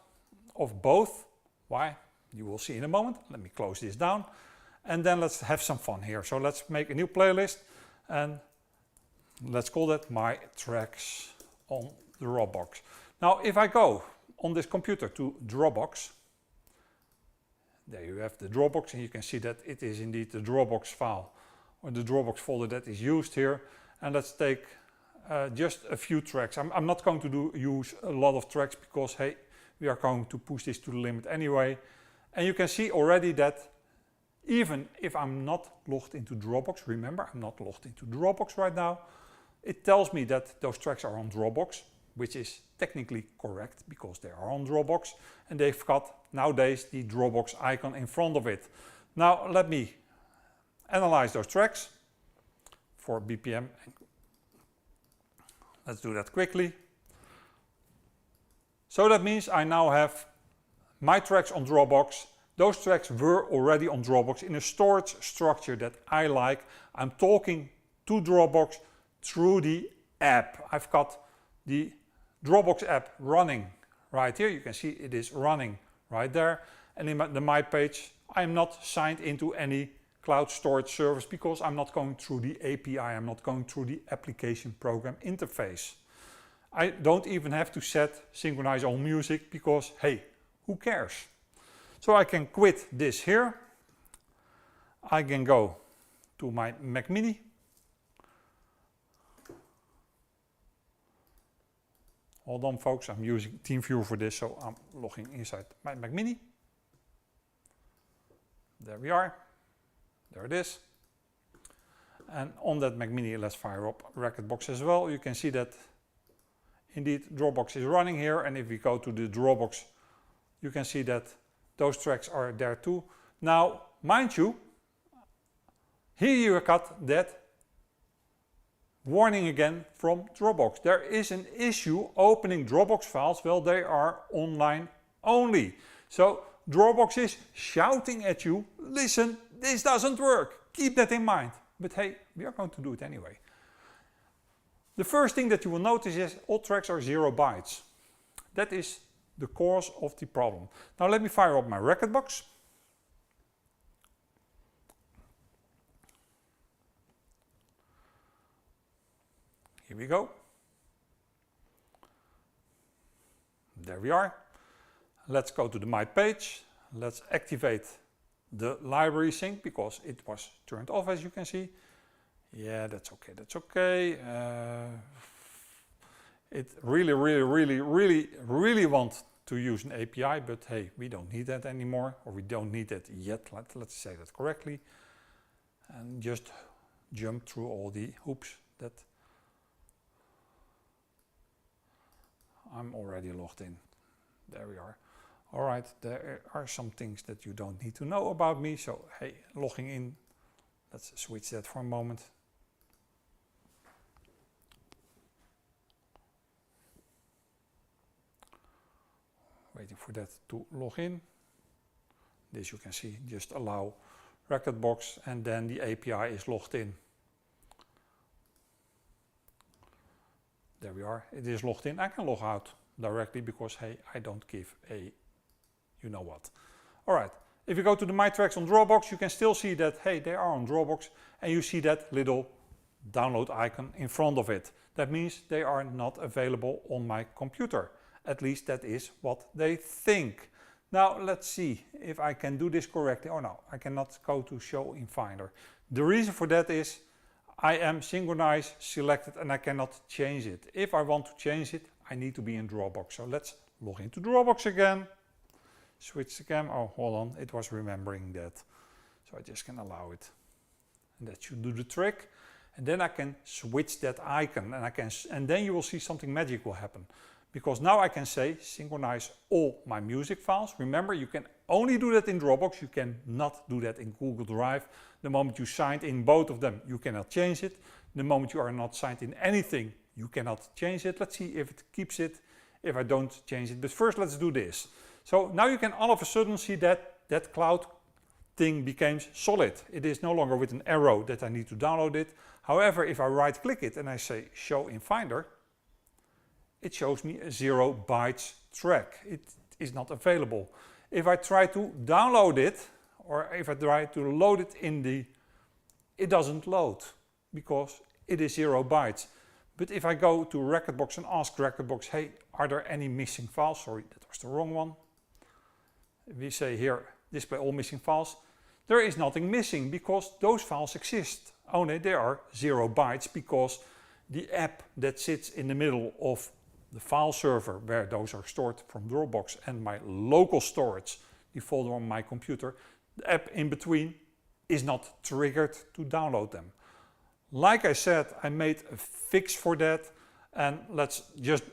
of both. Why? You will see in a moment. Let me close this down, and then let's have some fun here. So let's make a new playlist, and let's call that My Tracks on Dropbox. Now if I go on this computer to Dropbox, there you have the Dropbox, and you can see that it is indeed the Dropbox file or the Dropbox folder that is used here. And let's take just a few tracks. I'm not going to use a lot of tracks, because hey, we are going to push this to the limit anyway. And you can see already that even if I'm not logged into Dropbox, remember I'm not logged into Dropbox right now, it tells me that those tracks are on Dropbox, which is technically correct because they are on Dropbox, and they've got nowadays the Dropbox icon in front of it. Now let me analyze those tracks for BPM. Let's do that quickly. So that means I now have my tracks on Dropbox. Those tracks were already on Dropbox in a storage structure that I like. I'm talking to Dropbox through the app. I've got the Dropbox app running right here. You can see it is running right there. And in the My page, I'm not signed into any cloud storage service, because I'm not going through the API. I'm not going through the application program interface. I don't even have to set synchronize all music, because hey, who cares? So I can quit this here. I can go to my Mac Mini. Hold on folks, I'm using TeamViewer for this, so I'm logging inside my Mac Mini. There we are. There it is. And on that Mac Mini, let's fire up Rekordbox as well. You can see that indeed Dropbox is running here, and if we go to the Dropbox, you can see that those tracks are there too. Now, mind you, here you got that warning again from Dropbox. There is an issue opening Dropbox files while they are online only. So Dropbox is shouting at you, listen, this doesn't work. Keep that in mind. But hey, we are going to do it anyway. The first thing that you will notice is all tracks are 0 bytes. That is the cause of the problem. Now let me fire up my Rekordbox. Here we go. There we are. Let's go to the My page. Let's activate the library sync, because it was turned off, as you can see. Yeah, that's okay, that's okay. It really wants to use an API, but hey, we don't need that anymore, or we don't need that yet. Let's say that correctly. And just jump through all the hoops that I'm already logged in. There we are. All right, there are some things that you don't need to know about me. So, hey, logging in, let's switch that for a moment. Waiting for that to log in. This you can see, just allow Rekordbox and then the API is logged in. There we are, it is logged in. I can log out directly because hey, I don't give a you know what. Alright, if you go to the My Tracks on Dropbox, you can still see that hey, they are on Dropbox and you see that little download icon in front of it. That means they are not available on my computer. At least that is what they think. Now let's see if I can do this correctly. Oh no, I cannot go to show in Finder. The reason for that is I am synchronized selected and I cannot change it. If I want to change it, I need to be in Dropbox. So let's log into Dropbox again. Switch the cam. Oh, hold on, it was remembering that. So I just can allow it. And that should do the trick. And then I can switch that icon and then you will see something magic will happen. Because now I can say synchronize all my music files. Remember, you can only do that in Dropbox. You cannot do that in Google Drive. The moment you signed in both of them, you cannot change it. The moment you are not signed in anything, you cannot change it. Let's see if it keeps it, if I don't change it. But first let's do this. So now you can all of a sudden see that that cloud thing became solid. It is no longer with an arrow that I need to download it. However, if I right click it and I say show in Finder, it shows me a 0 bytes track. It is not available. If I try to download it, or if I try to load it in the, it doesn't load because it is 0 bytes. But if I go to Rekordbox and ask Rekordbox, hey, are there any missing files? Sorry, that was the wrong one. We say here, display all missing files. There is nothing missing because those files exist. Only they are 0 bytes because the app that sits in the middle of the file server where those are stored from Dropbox and my local storage, the folder on my computer, the app in between is not triggered to download them. Like I said, I made a fix for that and let's just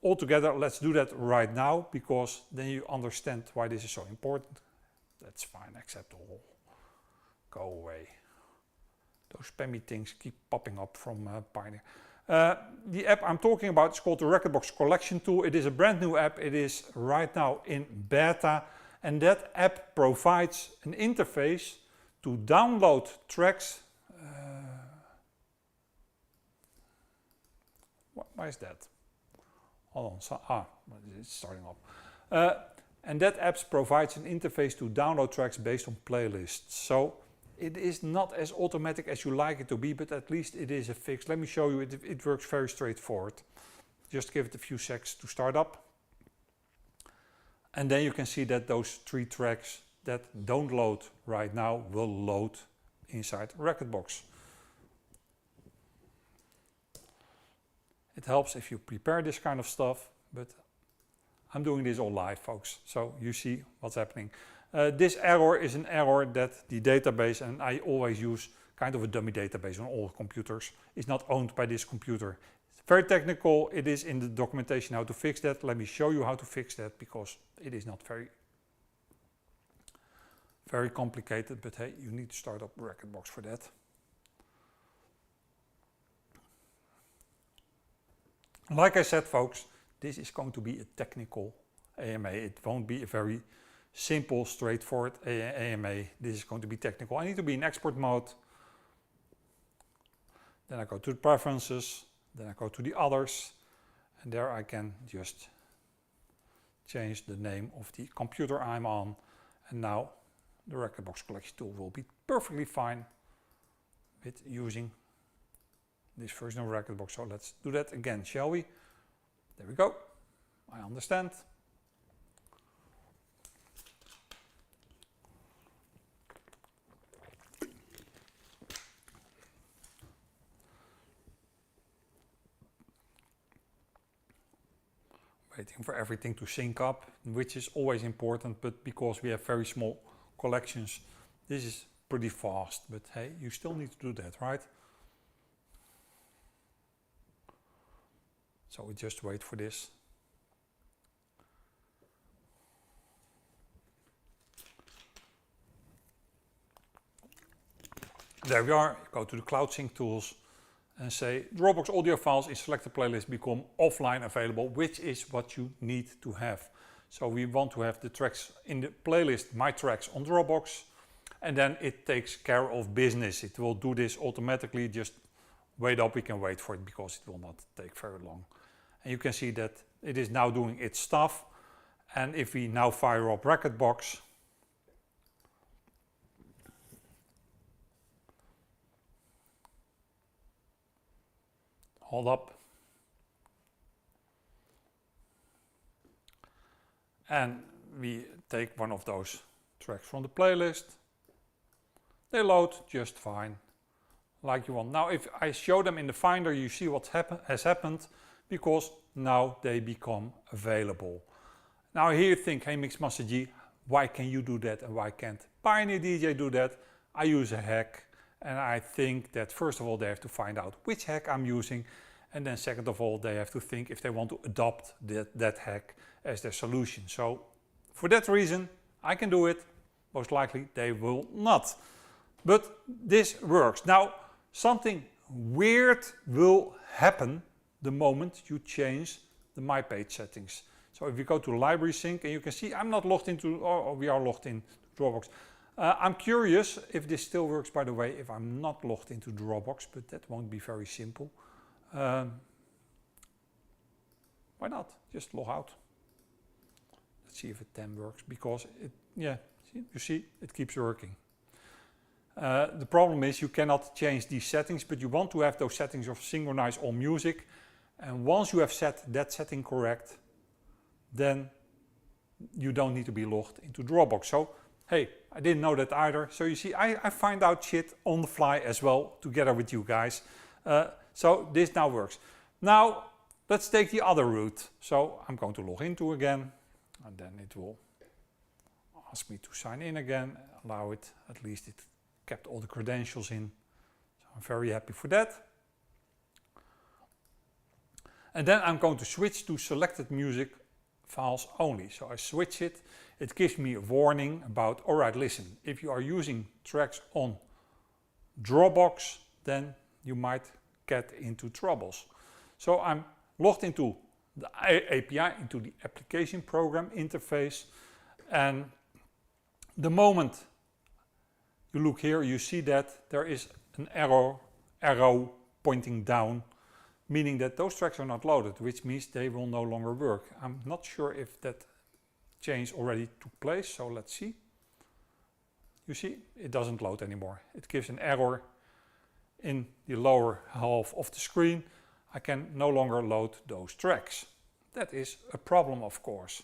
all together, let's do that right now because then you understand why this is so important. That's fine, accept all. Go away. Those spammy things keep popping up from Pioneer. The app I'm talking about is called the Rekordbox Collection Tool. It is a brand new app. It is right now in beta and that app provides an interface to download tracks. Why is that? Hold on, so, it's starting up. And that app provides an interface to download tracks based on playlists. So it is not as automatic as you like it to be, but at least it is a fix. Let me show you, it works very straightforward. Just give it a few seconds to start up. And then you can see that those 3 tracks that don't load right now will load inside Rekordbox. It helps if you prepare this kind of stuff, but I'm doing this all live, folks, so you see what's happening. This error is an error that the database, and I always use kind of a dummy database on all computers, is not owned by this computer. It's very technical, it is in the documentation how to fix that. Let me show you how to fix that because it is not very complicated, but hey, you need to start up Rekordbox for that. Like I said, folks, this is going to be a technical AMA. It won't be a very simple, straightforward AMA. This is going to be technical. I need to be in export mode. Then I go to the preferences. Then I go to the others. And there I can just change the name of the computer I'm on. And now the Rekordbox collection tool will be perfectly fine with using this version of Rekordbox. So let's do that again, shall we? There we go. I understand. Waiting for everything to sync up, which is always important, but because we have very small collections, this is pretty fast. But hey, you still need to do that, right? So we just wait for this. There we are. Go to the Cloud Sync tools and say Dropbox audio files in selected playlist become offline available, which is what you need to have. So we want to have the tracks in the playlist My Tracks on Dropbox, and then it takes care of business. It will do this automatically. Just wait up, we can wait for it because it will not take very long. And you can see that it is now doing its stuff. And if we now fire up Rekordbox, hold up, and we take one of those tracks from the playlist, they load just fine, like you want. Now if I show them in the Finder, you see what has happened, because now they become available. Now here you think, hey 𝗵𝗲𝗍𝗃, why can you do that and why can't Pioneer DJ do that? I use a hack, and I think that first of all they have to find out which hack I'm using, and then second of all they have to think if they want to adopt that hack as their solution. So for that reason I can do it, most likely they will not. But this works. Now something weird will happen the moment you change the My Page settings. So if we go to Library Sync, and you can see I'm not logged into, or we are logged in Dropbox. I'm curious if this still works, by the way, if I'm not logged into Dropbox, but that won't be very simple. Why not? Just log out. Let's see if it then works, because it, yeah, you see, it keeps working. The problem is you cannot change these settings, but you want to have those settings of synchronize all music. And once you have set that setting correct, then you don't need to be logged into Dropbox. So, hey, I didn't know that either. So you see, I find out shit on the fly as well, together with you guys. So this now works. Now, let's take the other route. So I'm going to log into again, and then it will ask me to sign in again, allow it, at least it kept all the credentials in. So I'm very happy for that. And then I'm going to switch to selected music files only. So I switch it. It gives me a warning about, all right, listen, if you are using tracks on Dropbox, then you might get into troubles. So I'm logged into the API, into the application program interface. And the moment you look here, you see that there is an arrow pointing down, meaning that those tracks are not loaded, which means they will no longer work. I'm not sure if that change already took place, so let's see. You see, it doesn't load anymore. It gives an error in the lower half of the screen. I can no longer load those tracks. That is a problem, of course.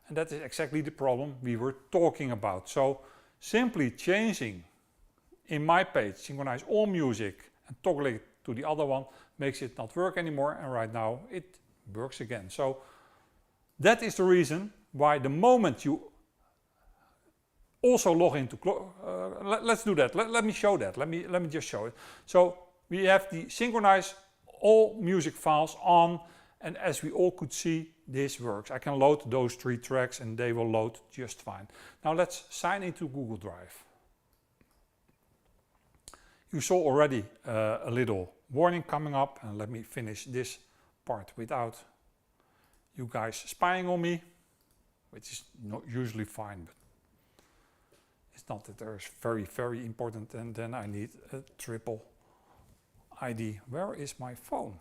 And that is exactly the problem we were talking about. So simply changing in My Page, synchronize all music, and toggle it to the other one makes it not work anymore, and right now it works again. So that is the reason why the moment you also log into, let's do that. Let me show that. Let me just show it. So we have the synchronize all music files on, and as we all could see, this works. I can load those 3 tracks and they will load just fine. Now let's sign into Google Drive. You saw already a little warning coming up, and let me finish this part without you guys spying on me, which is not usually fine, but it's not that there's very important, and then I need a triple ID. Where is my phone?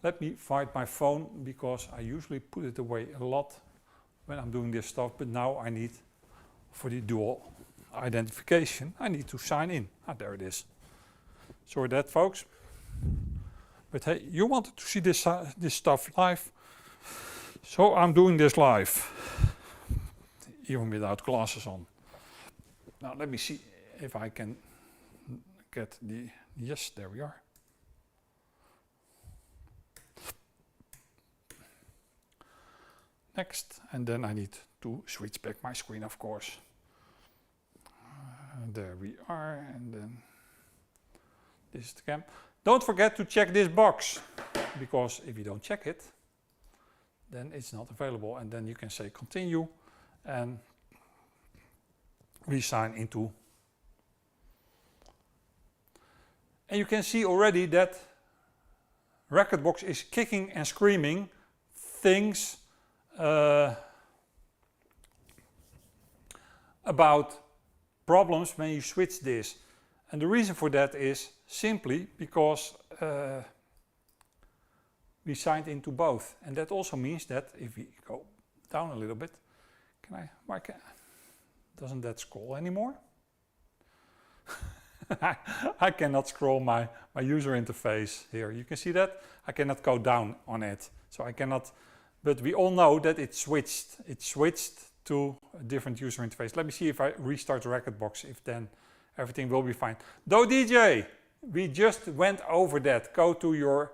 Let me find my phone, because I usually put it away a lot when I'm doing this stuff, but now I need, for the dual identification, I need to sign in. Ah, there it is. Sorry that, folks. But hey, you wanted to see this stuff live, so I'm doing this live, even without glasses on. Now let me see if I can get the, yes, there we are. Next, and then I need to switch back my screen, of course. There we are, and then this is the cam. Don't forget to check this box, because if you don't check it, then it's not available, and then you can say continue and re-sign into. And you can see already that Rekordbox is kicking and screaming, things about problems when you switch this. And the reason for that is simply because we signed into both. And that also means that if we go down a little bit, doesn't that scroll anymore? I cannot scroll my user interface here. You can see that? I cannot go down on it. So I cannot, but we all know that it switched. It switched to a different user interface. Let me see if I restart the Rekordbox, if then everything will be fine. 𝗏𝗏, we just went over that. Go to your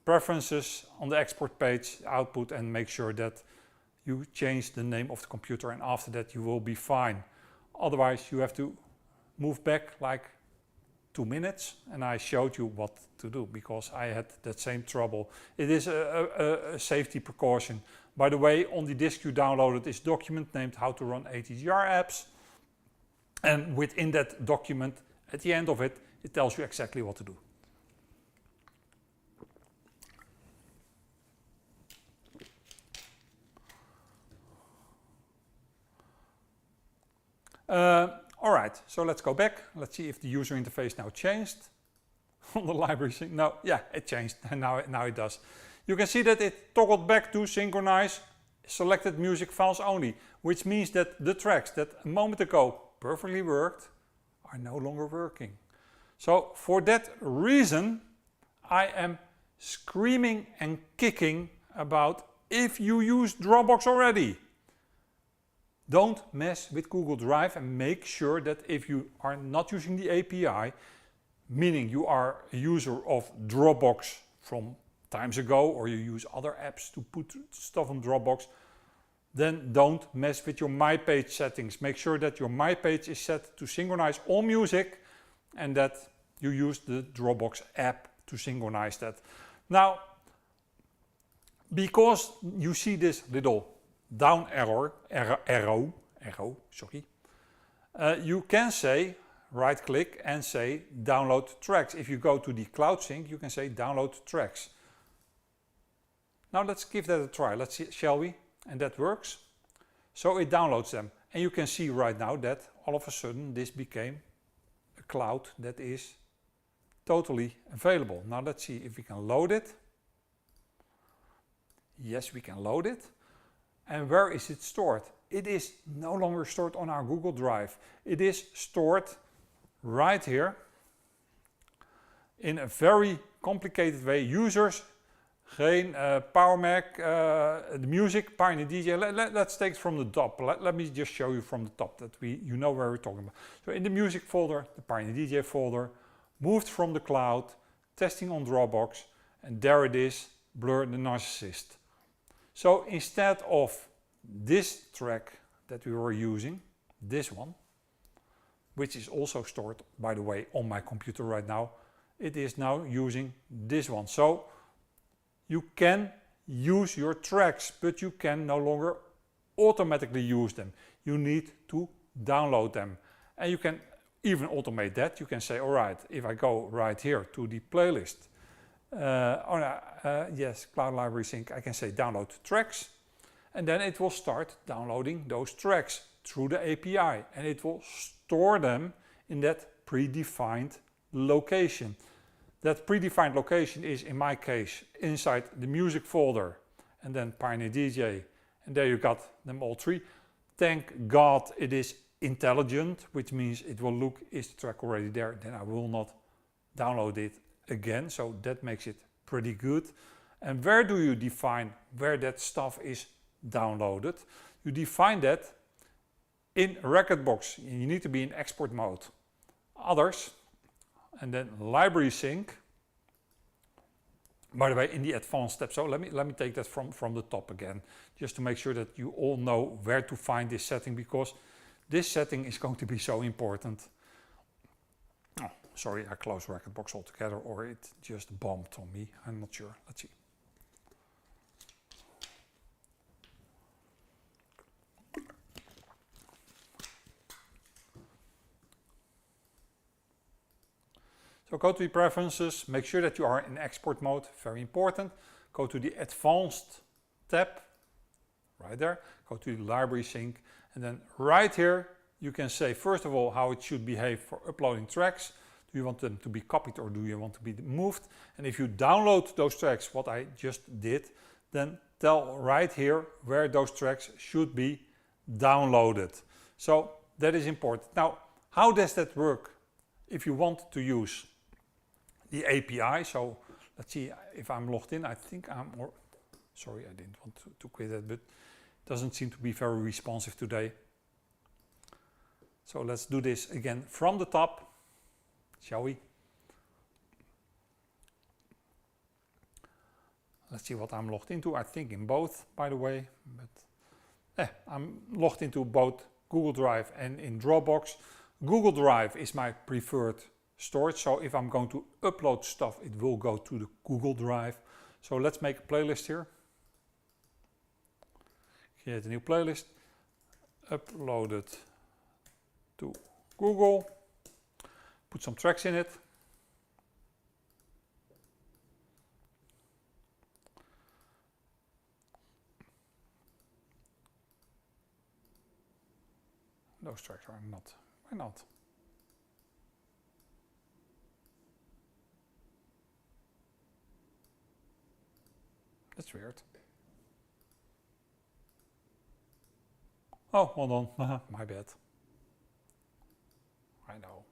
preferences on the export page, output, and make sure that you change the name of the computer, and after that you will be fine. Otherwise you have to move back like 2 minutes, and I showed you what to do because I had that same trouble. It is a safety precaution. By the way, on the disk you downloaded is document named How to Run ATGR Apps, and within that document, at the end of it, it tells you exactly what to do. Alright, so let's go back. Let's see if the user interface now changed on the library sync. No, yeah, it changed, and now it does. You can see that it toggled back to synchronize selected music files only, which means that the tracks that a moment ago perfectly worked are no longer working. So for that reason, I am screaming and kicking about if you use Dropbox already. Don't mess with Google Drive, and make sure that if you are not using the API, meaning you are a user of Dropbox from times ago, or you use other apps to put stuff on Dropbox, then don't mess with your My Page settings. Make sure that your My Page is set to synchronize all music, and that you use the Dropbox app to synchronize that. Now, because you see this little down arrow, you can say, right click and say download tracks. If you go to the Cloud Sync, you can say download tracks. Now let's give that a try. Let's see, shall we? And that works. So it downloads them. And you can see right now that all of a sudden this became a cloud that is totally available. Now let's see if we can load it. Yes, we can load it. And where is it stored? It is no longer stored on our Google Drive. It is stored right here in a very complicated way. Users, 𝗁𝗵𝗃, the music, 𝗵𝗃𝗃. Let's take it from the top. Let me just show you from the top that you know where we're talking about. So in the music folder, the 𝗵𝗃𝗃 folder, moved from the cloud, testing on Dropbox, and there it is, 𝗶𝗫 the Narcissist. So instead of this track that we were using, this one, which is also stored, by the way, on my computer right now, it is now using this one. So you can use your tracks, but you can no longer automatically use them. You need to download them. And you can even automate that. You can say, all right, if I go right here to the playlist, yes, Cloud Library Sync, I can say download tracks, and then it will start downloading those tracks through the API, and it will store them in that predefined location. That predefined location is, in my case, inside the music folder, and then 𝗵𝗃𝗃, and there you got them all three. Thank God it is intelligent, which means it will look, is the track already there, then I will not download it again, so that makes it pretty good. And where do you define where that stuff is downloaded? You define that in Rekordbox. You need to be in export mode. Others, and then library sync. By the way, in the advanced step, so let me take that from the top again, just to make sure that you all know where to find this setting, because this setting is going to be so important. Oh, sorry, I closed Rekordbox altogether, or it just bombed on me. I'm not sure. Let's see. So go to the preferences, make sure that you are in export mode, very important. Go to the advanced tab, right there, go to the library sync, and then right here you can say first of all how it should behave for uploading tracks. Do you want them to be copied or do you want to be moved? And if you download those tracks, what I just did, then tell right here where those tracks should be downloaded. So that is important. Now, how does that work if you want to use the API? So let's see if I'm logged in. I think I'm, or sorry, I didn't want to quit that, but it doesn't seem to be very responsive today. So let's do this again from the top, shall we? Let's see what I'm logged into. I think in both, by the way, but I'm logged into both Google Drive and in Dropbox. Google Drive is my preferred storage, so if I'm going to upload stuff, it will go to the Google Drive. So let's make a playlist here. Create a new playlist, upload it to Google, put some tracks in it. Those tracks are not. Why not? That's weird. Oh, hold on. My bad. I know.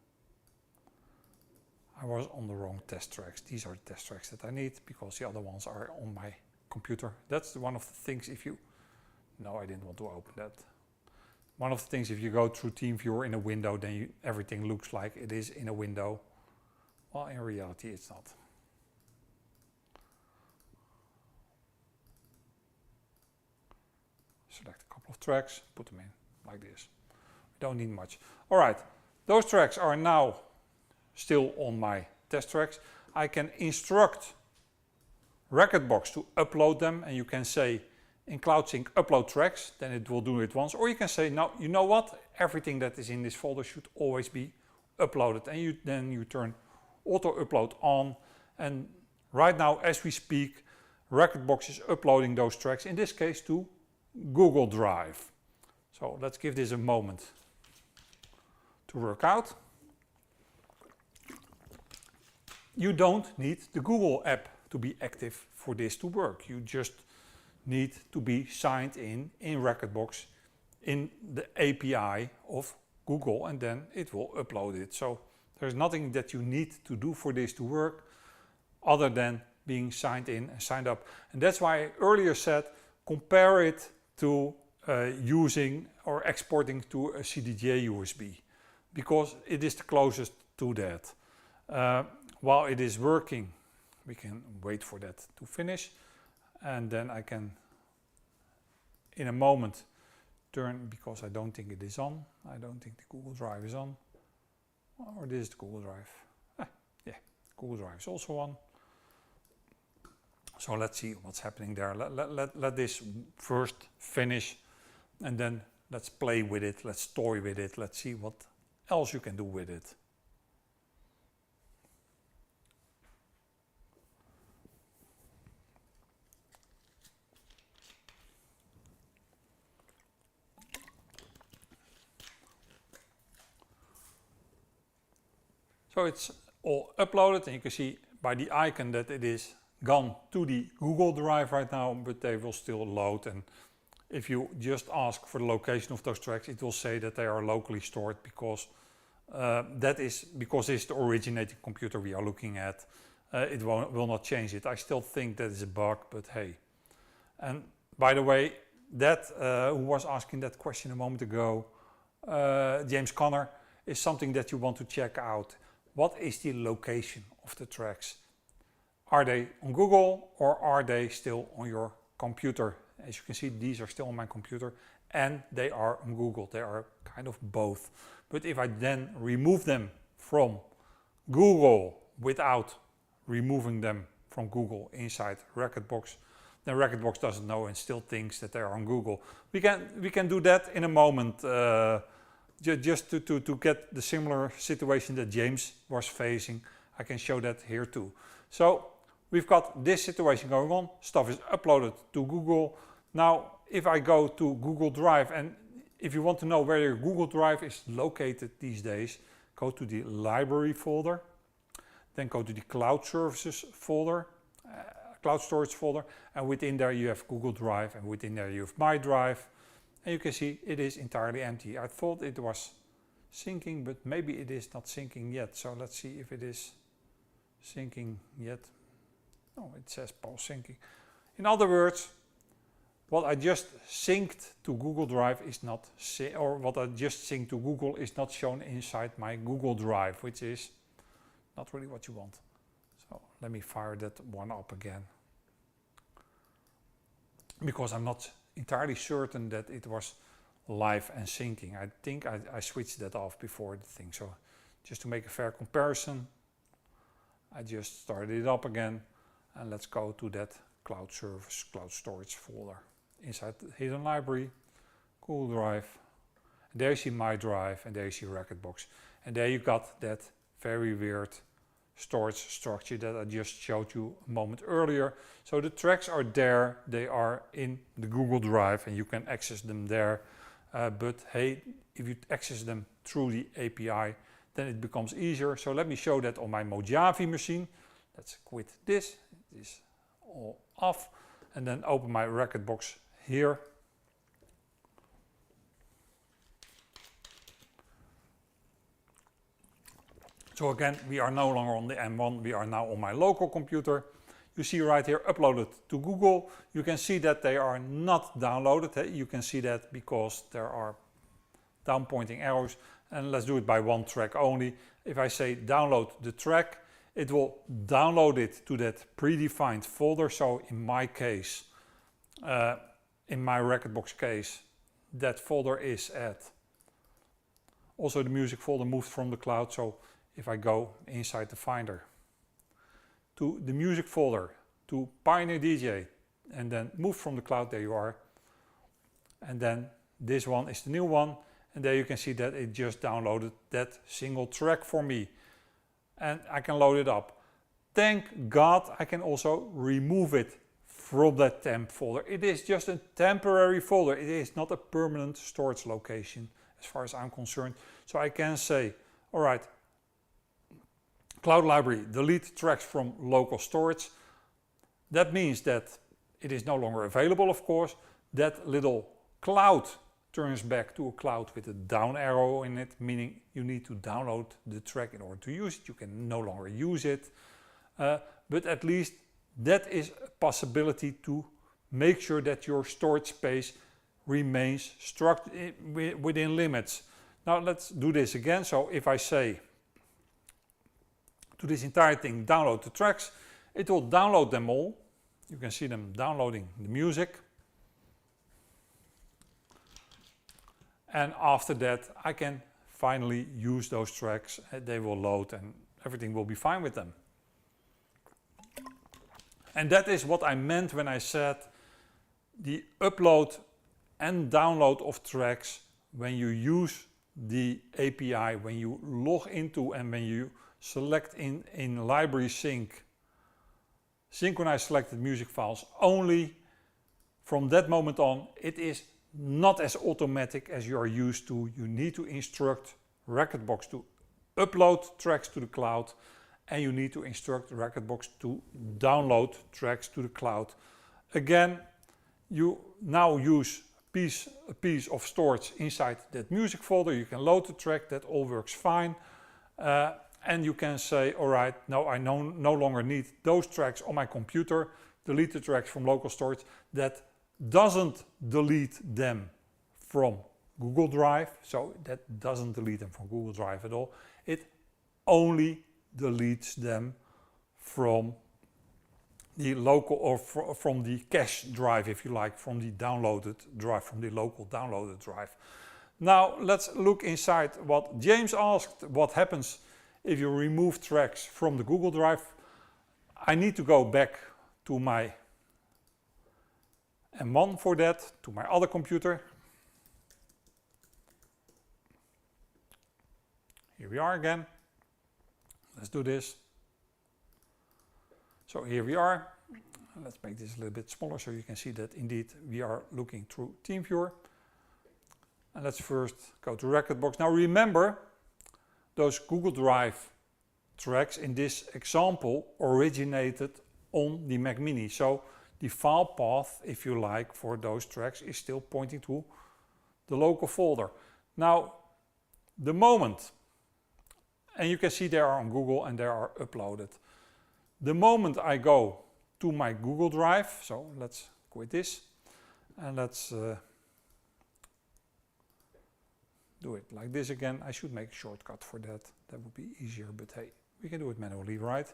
I was on the wrong test tracks. These are the test tracks that I need because the other ones are on my computer. That's one of the things if you... No, I didn't want to open that. One of the things if you go through TeamViewer in a window, then everything looks like it is in a window. Well, in reality it's not. Select a couple of tracks, put them in like this. We don't need much. All right, those tracks are now still on my test tracks. I can instruct Rekordbox to upload them, and you can say in CloudSync upload tracks, then it will do it once. Or you can say, no, you know what? Everything that is in this folder should always be uploaded. And then you turn auto upload on. And right now, as we speak, Rekordbox is uploading those tracks, in this case to Google Drive. So let's give this a moment to work out. You don't need the Google app to be active for this to work. You just need to be signed in Rekordbox in the API of Google, and then it will upload it. So there's nothing that you need to do for this to work other than being signed in and signed up. And that's why I earlier said compare it to using or exporting to a CDJ USB, because it is the closest to that. While it is working, we can wait for that to finish, and then I can in a moment turn, because I don't think it is on. I don't think the Google Drive is on. Or this is the Google Drive. Yeah, Google Drive is also on. So let's see what's happening there. Let this first finish, and then let's play with it. Let's toy with it. Let's see what else you can do with it. So it's all uploaded, and you can see by the icon that it is gone to the Google Drive right now, but they will still load. And if you just ask for the location of those tracks, it will say that they are locally stored, because that is because it's the originating computer we are looking at. It will not change it. I still think that is a bug, but hey. And by the way, that who was asking that question a moment ago, 𝗫𝗀𝗀𝗀, is something that you want to check out. What is the location of the tracks? Are they on Google or are they still on your computer? As you can see, these are still on my computer and they are on Google. They are kind of both. But if I then remove them from Google without removing them from Google inside Rekordbox, then Rekordbox doesn't know and still thinks that they are on Google. We can do that in a moment. Just to get the similar situation that James was facing, I can show that here too. So we've got this situation going on. Stuff is uploaded to Google. Now, if I go to Google Drive, and if you want to know where your Google Drive is located these days, go to the library folder, then go to the cloud services folder, cloud storage folder, and within there you have Google Drive, and within there you have My Drive, and you can see it is entirely empty. I thought it was syncing, but maybe it is not syncing yet. So let's see if it is syncing yet. No, it says pause syncing. In other words, what I just synced to Google Drive is not, or what I just synced to Google is not shown inside my Google Drive, which is not really what you want. So let me fire that one up again, because I'm not entirely certain that it was live and syncing. I think I switched that off before the thing. So just to make a fair comparison, I just started it up again, and let's go to that cloud service, cloud storage folder. Inside the hidden library, Google Drive, and there you see My Drive, and there you see Rekordbox. And there you got that very weird storage structure that I just showed you a moment earlier. So the tracks are there, they are in the Google Drive, and you can access them there. But hey, if you access them through the API, then it becomes easier. So let me show that on my Mojave machine. Let's quit this, it is all off, and then open my Rekordbox here. So again, we are no longer on the M1, we are now on my local computer. You see right here, uploaded to Google. You can see that they are not downloaded. You can see that because there are down pointing arrows. And let's do it by one track only. If I say download the track, it will download it to that predefined folder. So in my case, in my Rekordbox case, that folder is at, also the music folder moved from the cloud. So if I go inside the Finder to the music folder, to Pioneer DJ, and then move from the cloud, there you are. And then this one is the new one, and there you can see that it just downloaded that single track for me. And I can load it up. Thank God I can also remove it from that temp folder. It is just a temporary folder. It is not a permanent storage location as far as I'm concerned. So I can say, all right, Cloud Library, delete tracks from local storage. That means that it is no longer available, of course. That little cloud turns back to a cloud with a down arrow in it, meaning you need to download the track in order to use it. You can no longer use it. But at least that is a possibility to make sure that your storage space remains within limits. Now let's do this again. So if I say to this entire thing, download the tracks, it will download them all. You can see them downloading the music. And after that, I can finally use those tracks. They will load and everything will be fine with them. And that is what I meant when I said the upload and download of tracks when you use the API, when you log into and when you select in library sync, synchronize selected music files only. From that moment on, it is not as automatic as you are used to. You need to instruct Rekordbox to upload tracks to the cloud, and you need to instruct Rekordbox to download tracks to the cloud. Again, you now use a piece of storage inside that music folder. You can load the track, that all works fine. And you can say, all right, no, I no longer need those tracks on my computer. Delete the tracks from local storage. That doesn't delete them from Google Drive. So that doesn't delete them from Google Drive at all. It only deletes them from the local, or from the cache drive, if you like, from the downloaded drive, from the local downloaded drive. Now let's look inside what James asked. What happens if you remove tracks from the Google Drive? I need to go back to my M1 for that, to my other computer. Here we are again. Let's do this. So here we are. Let's make this a little bit smaller so you can see that indeed we are looking through TeamViewer. And let's first go to Rekordbox. Now remember, those Google Drive tracks in this example originated on the Mac Mini. So the file path, if you like, for those tracks is still pointing to the local folder. Now, the moment, and you can see they are on Google and they are uploaded. The moment I go to my Google Drive, so let's quit this and let's do it like this again. I should make a shortcut for that. That would be easier, but hey, we can do it manually, right?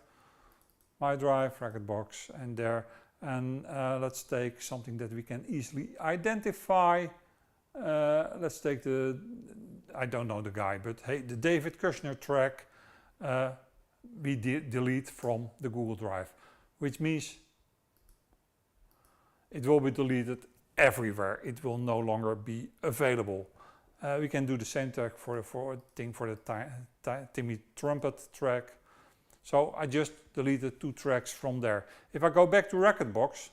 My Drive, Rekordbox, and there. And let's take something that we can easily identify. Let's take the, I don't know the guy, but hey, the 𝗵𝗃𝗀𝗀 track we delete from the Google Drive, which means it will be deleted everywhere. It will no longer be available. We can do the same track for the 𝗵𝗃𝗀𝗀 track. So I just deleted 2 tracks from there. If I go back to Rekordbox,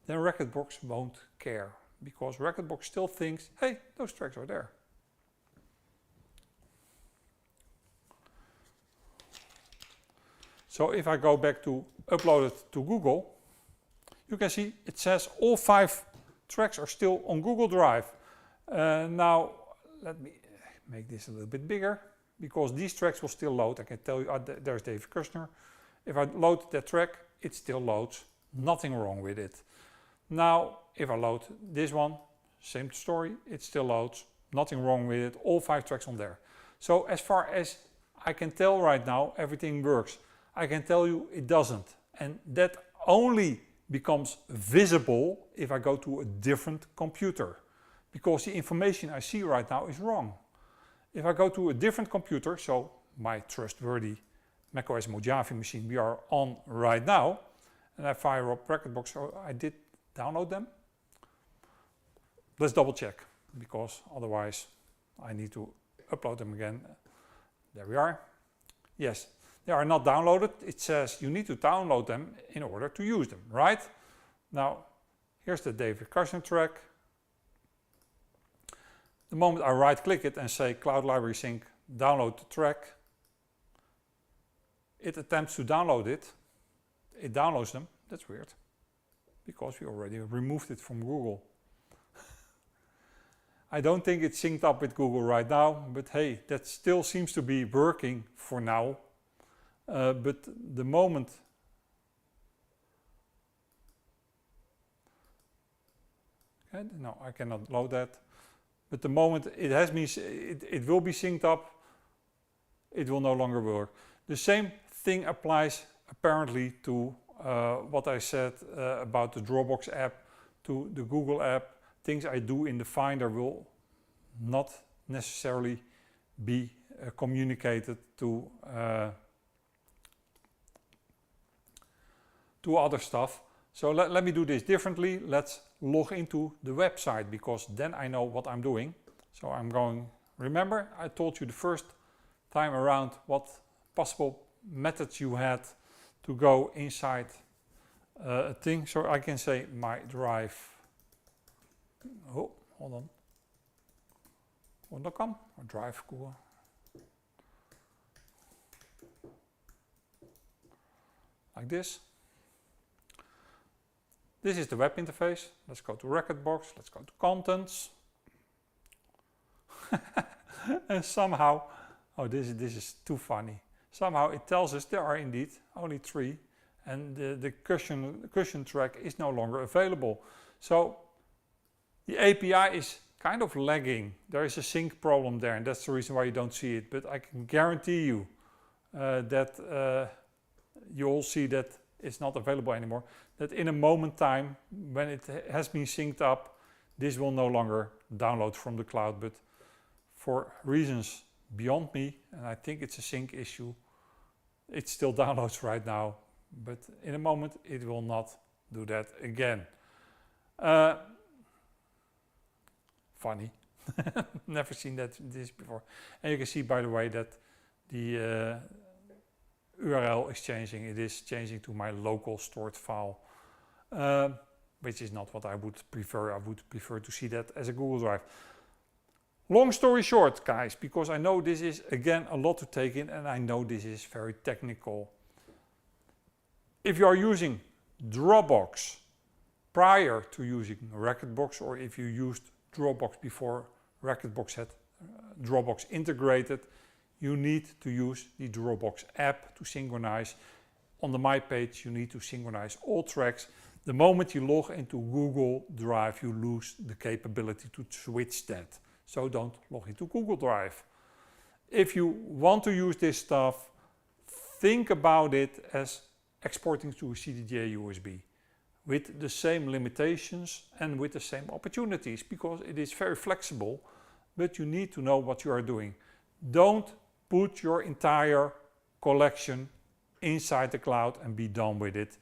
then Rekordbox won't care, because Rekordbox still thinks, hey, those tracks are there. So if I go back to upload it to Google, you can see it says all 5 tracks are still on Google Drive. Now let me make this a little bit bigger, because these tracks will still load. I can tell you, there's 𝗵𝗃𝗀𝗀. If I load that track, it still loads. Nothing wrong with it. Now, if I load this one, same story, it still loads. Nothing wrong with it. All 5 tracks on there. So as far as I can tell right now, everything works. I can tell you it doesn't. And that only becomes visible if I go to a different computer, because the information I see right now is wrong. If I go to a different computer, so my trustworthy macOS Mojave machine we are on right now, and I fire up Rekordbox, so I did download them. Let's double check, because otherwise I need to upload them again. There we are. Yes, they are not downloaded. It says you need to download them in order to use them, right? Now, here's the 𝗵𝗃𝗀𝗀 track. The moment I right click it and say Cloud Library Sync, download the track, it attempts to download it. It downloads them. That's weird, because we already removed it from Google. I don't think it's synced up with Google right now, but hey, that still seems to be working for now. But the moment no, I cannot load that. But the moment it has been, it will be synced up, it will no longer work. The same thing applies apparently to what I said about the Dropbox app, to the Google app. Things I do in the Finder will not necessarily be communicated to other stuff. So let me do this differently. Let's log into the website, because then I know what I'm doing. So I'm going, remember I told you the first time around what possible methods you had to go inside a thing. So I can say my drive, oh, hold on, .com or drive Google. Like this. This is the web interface. Let's go to Rekordbox. Let's go to Contents. And somehow, oh, this is too funny. Somehow it tells us there are indeed only 3, and the cushion track is no longer available. So the API is kind of lagging. There is a sync problem there, and that's the reason why you don't see it. But I can guarantee you that you all see that it's not available anymore. That in a moment time, when it has been synced up, this will no longer download from the cloud. But for reasons beyond me, and I think it's a sync issue, it still downloads right now. But in a moment, it will not do that again. Funny. Never seen this before. And you can see, by the way, that the URL is changing. It is changing to my local stored file, which is not what I would prefer. I would prefer to see that as a Google Drive. Long story short, guys, because I know this is, again, a lot to take in, and I know this is very technical. If you are using Dropbox prior to using Rekordbox, or if you used Dropbox before Rekordbox had Dropbox integrated, you need to use the Dropbox app to synchronize. On the My page, you need to synchronize all tracks. The moment you log into Google Drive, you lose the capability to switch that. So don't log into Google Drive. If you want to use this stuff, think about it as exporting to a CDJ USB with the same limitations and with the same opportunities, because it is very flexible, but you need to know what you are doing. Don't put your entire collection inside the cloud and be done with it.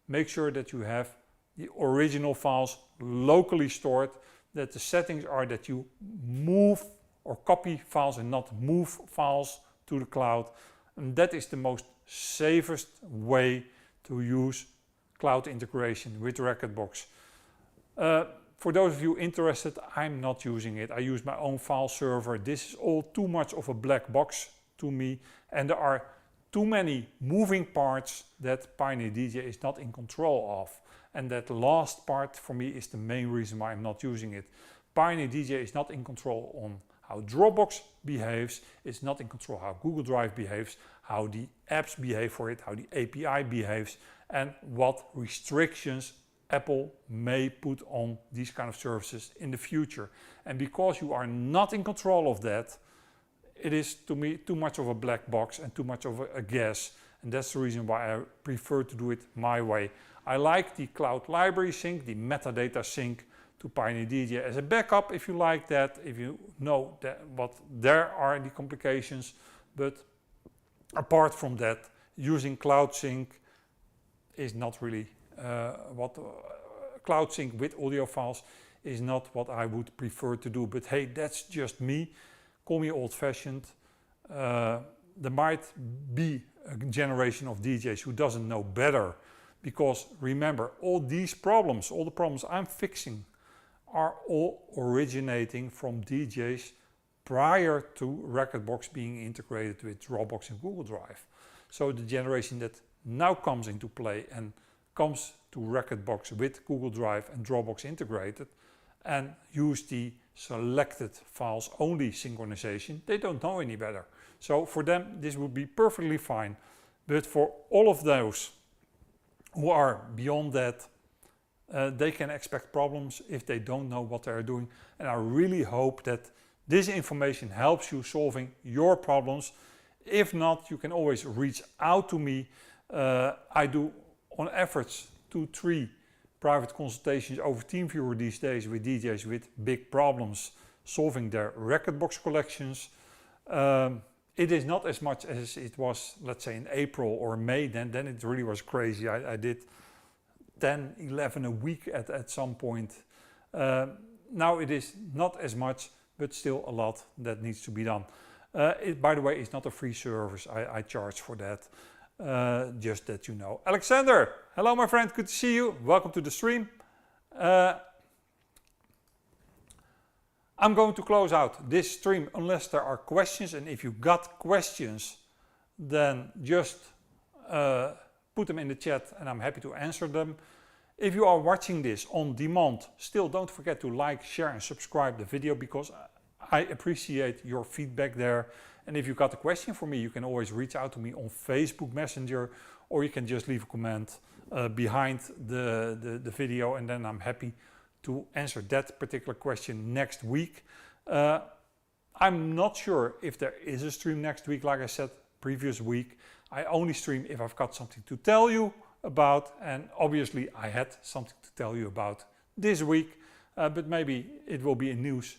Make sure that you have the original files locally stored, that the settings are that you move or copy files and not move files to the cloud. And that is the most safest way to use cloud integration with Rekordbox. For those of you interested, I'm not using it. I use my own file server. This is all too much of a black box to me, and there are too many moving parts that 𝗵𝗃𝗍𝗃 is not in control of. And that last part for me is the main reason why I'm not using it. 𝗵𝗃𝗍𝗃 is not in control on how Dropbox behaves, it's not in control how Google Drive behaves, how the apps behave for it, how the API behaves, and what restrictions Apple may put on these kind of services in the future. And because you are not in control of that, it is to me too much of a black box and too much of a guess. And that's the reason why I prefer to do it my way. I like the cloud library sync, the metadata sync to 𝗵𝗃𝗍𝗃 as a backup if you like that, if you know that what there are the complications. But apart from that, using cloud sync is not really cloud sync with audio files is not what I would prefer to do. But hey, that's just me. Call me old-fashioned. There might be a generation of DJs who doesn't know better, because remember, all these problems, all the problems I'm fixing are all originating from DJs prior to Rekordbox being integrated with Dropbox and Google Drive. So the generation that now comes into play and comes to Rekordbox with Google Drive and Dropbox integrated and use the selected files only synchronization, they don't know any better. So for them this would be perfectly fine. But for all of those who are beyond that, they can expect problems if they don't know what they are doing. And I really hope that this information helps you solving your problems. If not, you can always reach out to me. I do on average 2-3 private consultations over TeamViewer these days with DJs with big problems solving their Rekordbox collections. It is not as much as it was, let's say, in April or May. Then it really was crazy. I did 10, 11 a week at some point. Now it is not as much, but still a lot that needs to be done. It, by the way, is not a free service. I charge for that. Just that you know. Alexander, hello my friend, good to see you. Welcome to the stream. I'm going to close out this stream unless there are questions, and if you got questions, then just put them in the chat and I'm happy to answer them. If you are watching this on demand, still don't forget to like, share and subscribe the video, because I appreciate your feedback there. And if you got a question for me, you can always reach out to me on Facebook Messenger, or you can just leave a comment behind the video, and then I'm happy to answer that particular question next week. I'm not sure if there is a stream next week. Like I said previous week, I only stream if I've got something to tell you about, and obviously I had something to tell you about this week, but maybe it will be a news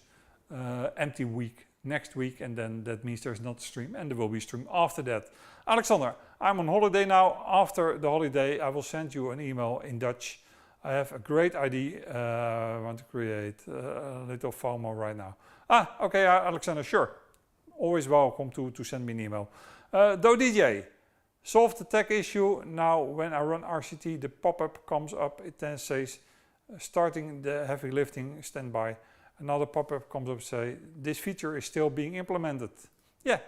empty week next week, and then that means there's not a stream, and there will be a stream after that. Alexander, I'm on holiday now. After the holiday I will send you an email in Dutch. I have a great idea. I want to create a little FOMO right now. Okay, Alexander, sure. Always welcome to send me an email. 𝗀𝗃𝗀𝗃, Solve the tech issue. Now when I run RCT, the pop-up comes up. It then says starting the heavy lifting standby. Another pop-up comes up say this feature is still being implemented. Yeah,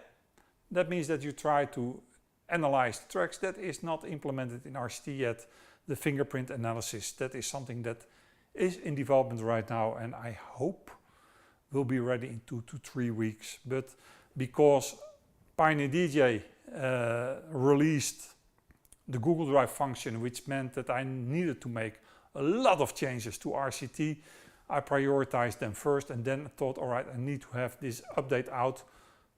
that means that you try to analyze the tracks. That is not implemented in RCT yet. The fingerprint analysis, that is something that is in development right now, and I hope will be ready in 2 to 3 weeks. But because Pioneer DJ released the Google Drive function, which meant that I needed to make a lot of changes to RCT, I prioritized them first and then thought, all right, I need to have this update out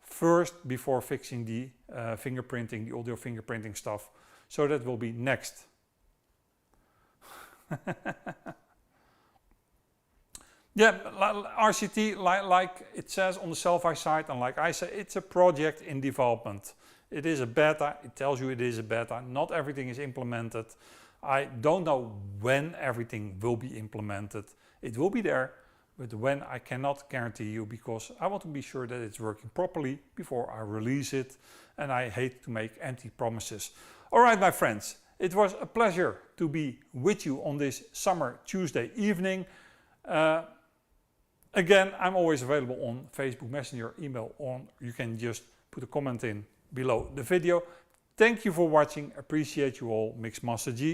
first before fixing the fingerprinting, the audio fingerprinting stuff. So that will be next. Yeah, RCT, like it says on the 𝗃𝗏𝗃𝗀 side, and like I say, it's a project in development. It is a beta, it tells you it is a beta, not everything is implemented. I don't know when everything will be implemented. It will be there, but when I cannot guarantee you, because I want to be sure that it's working properly before I release it, and I hate to make empty promises. Alright my friends, it was a pleasure to be with you on this summer Tuesday evening. Again, I'm always available on Facebook Messenger, email, or you can just put a comment in below the video. Thank you for watching, appreciate you all, 𝗵𝗲𝗇𝗃.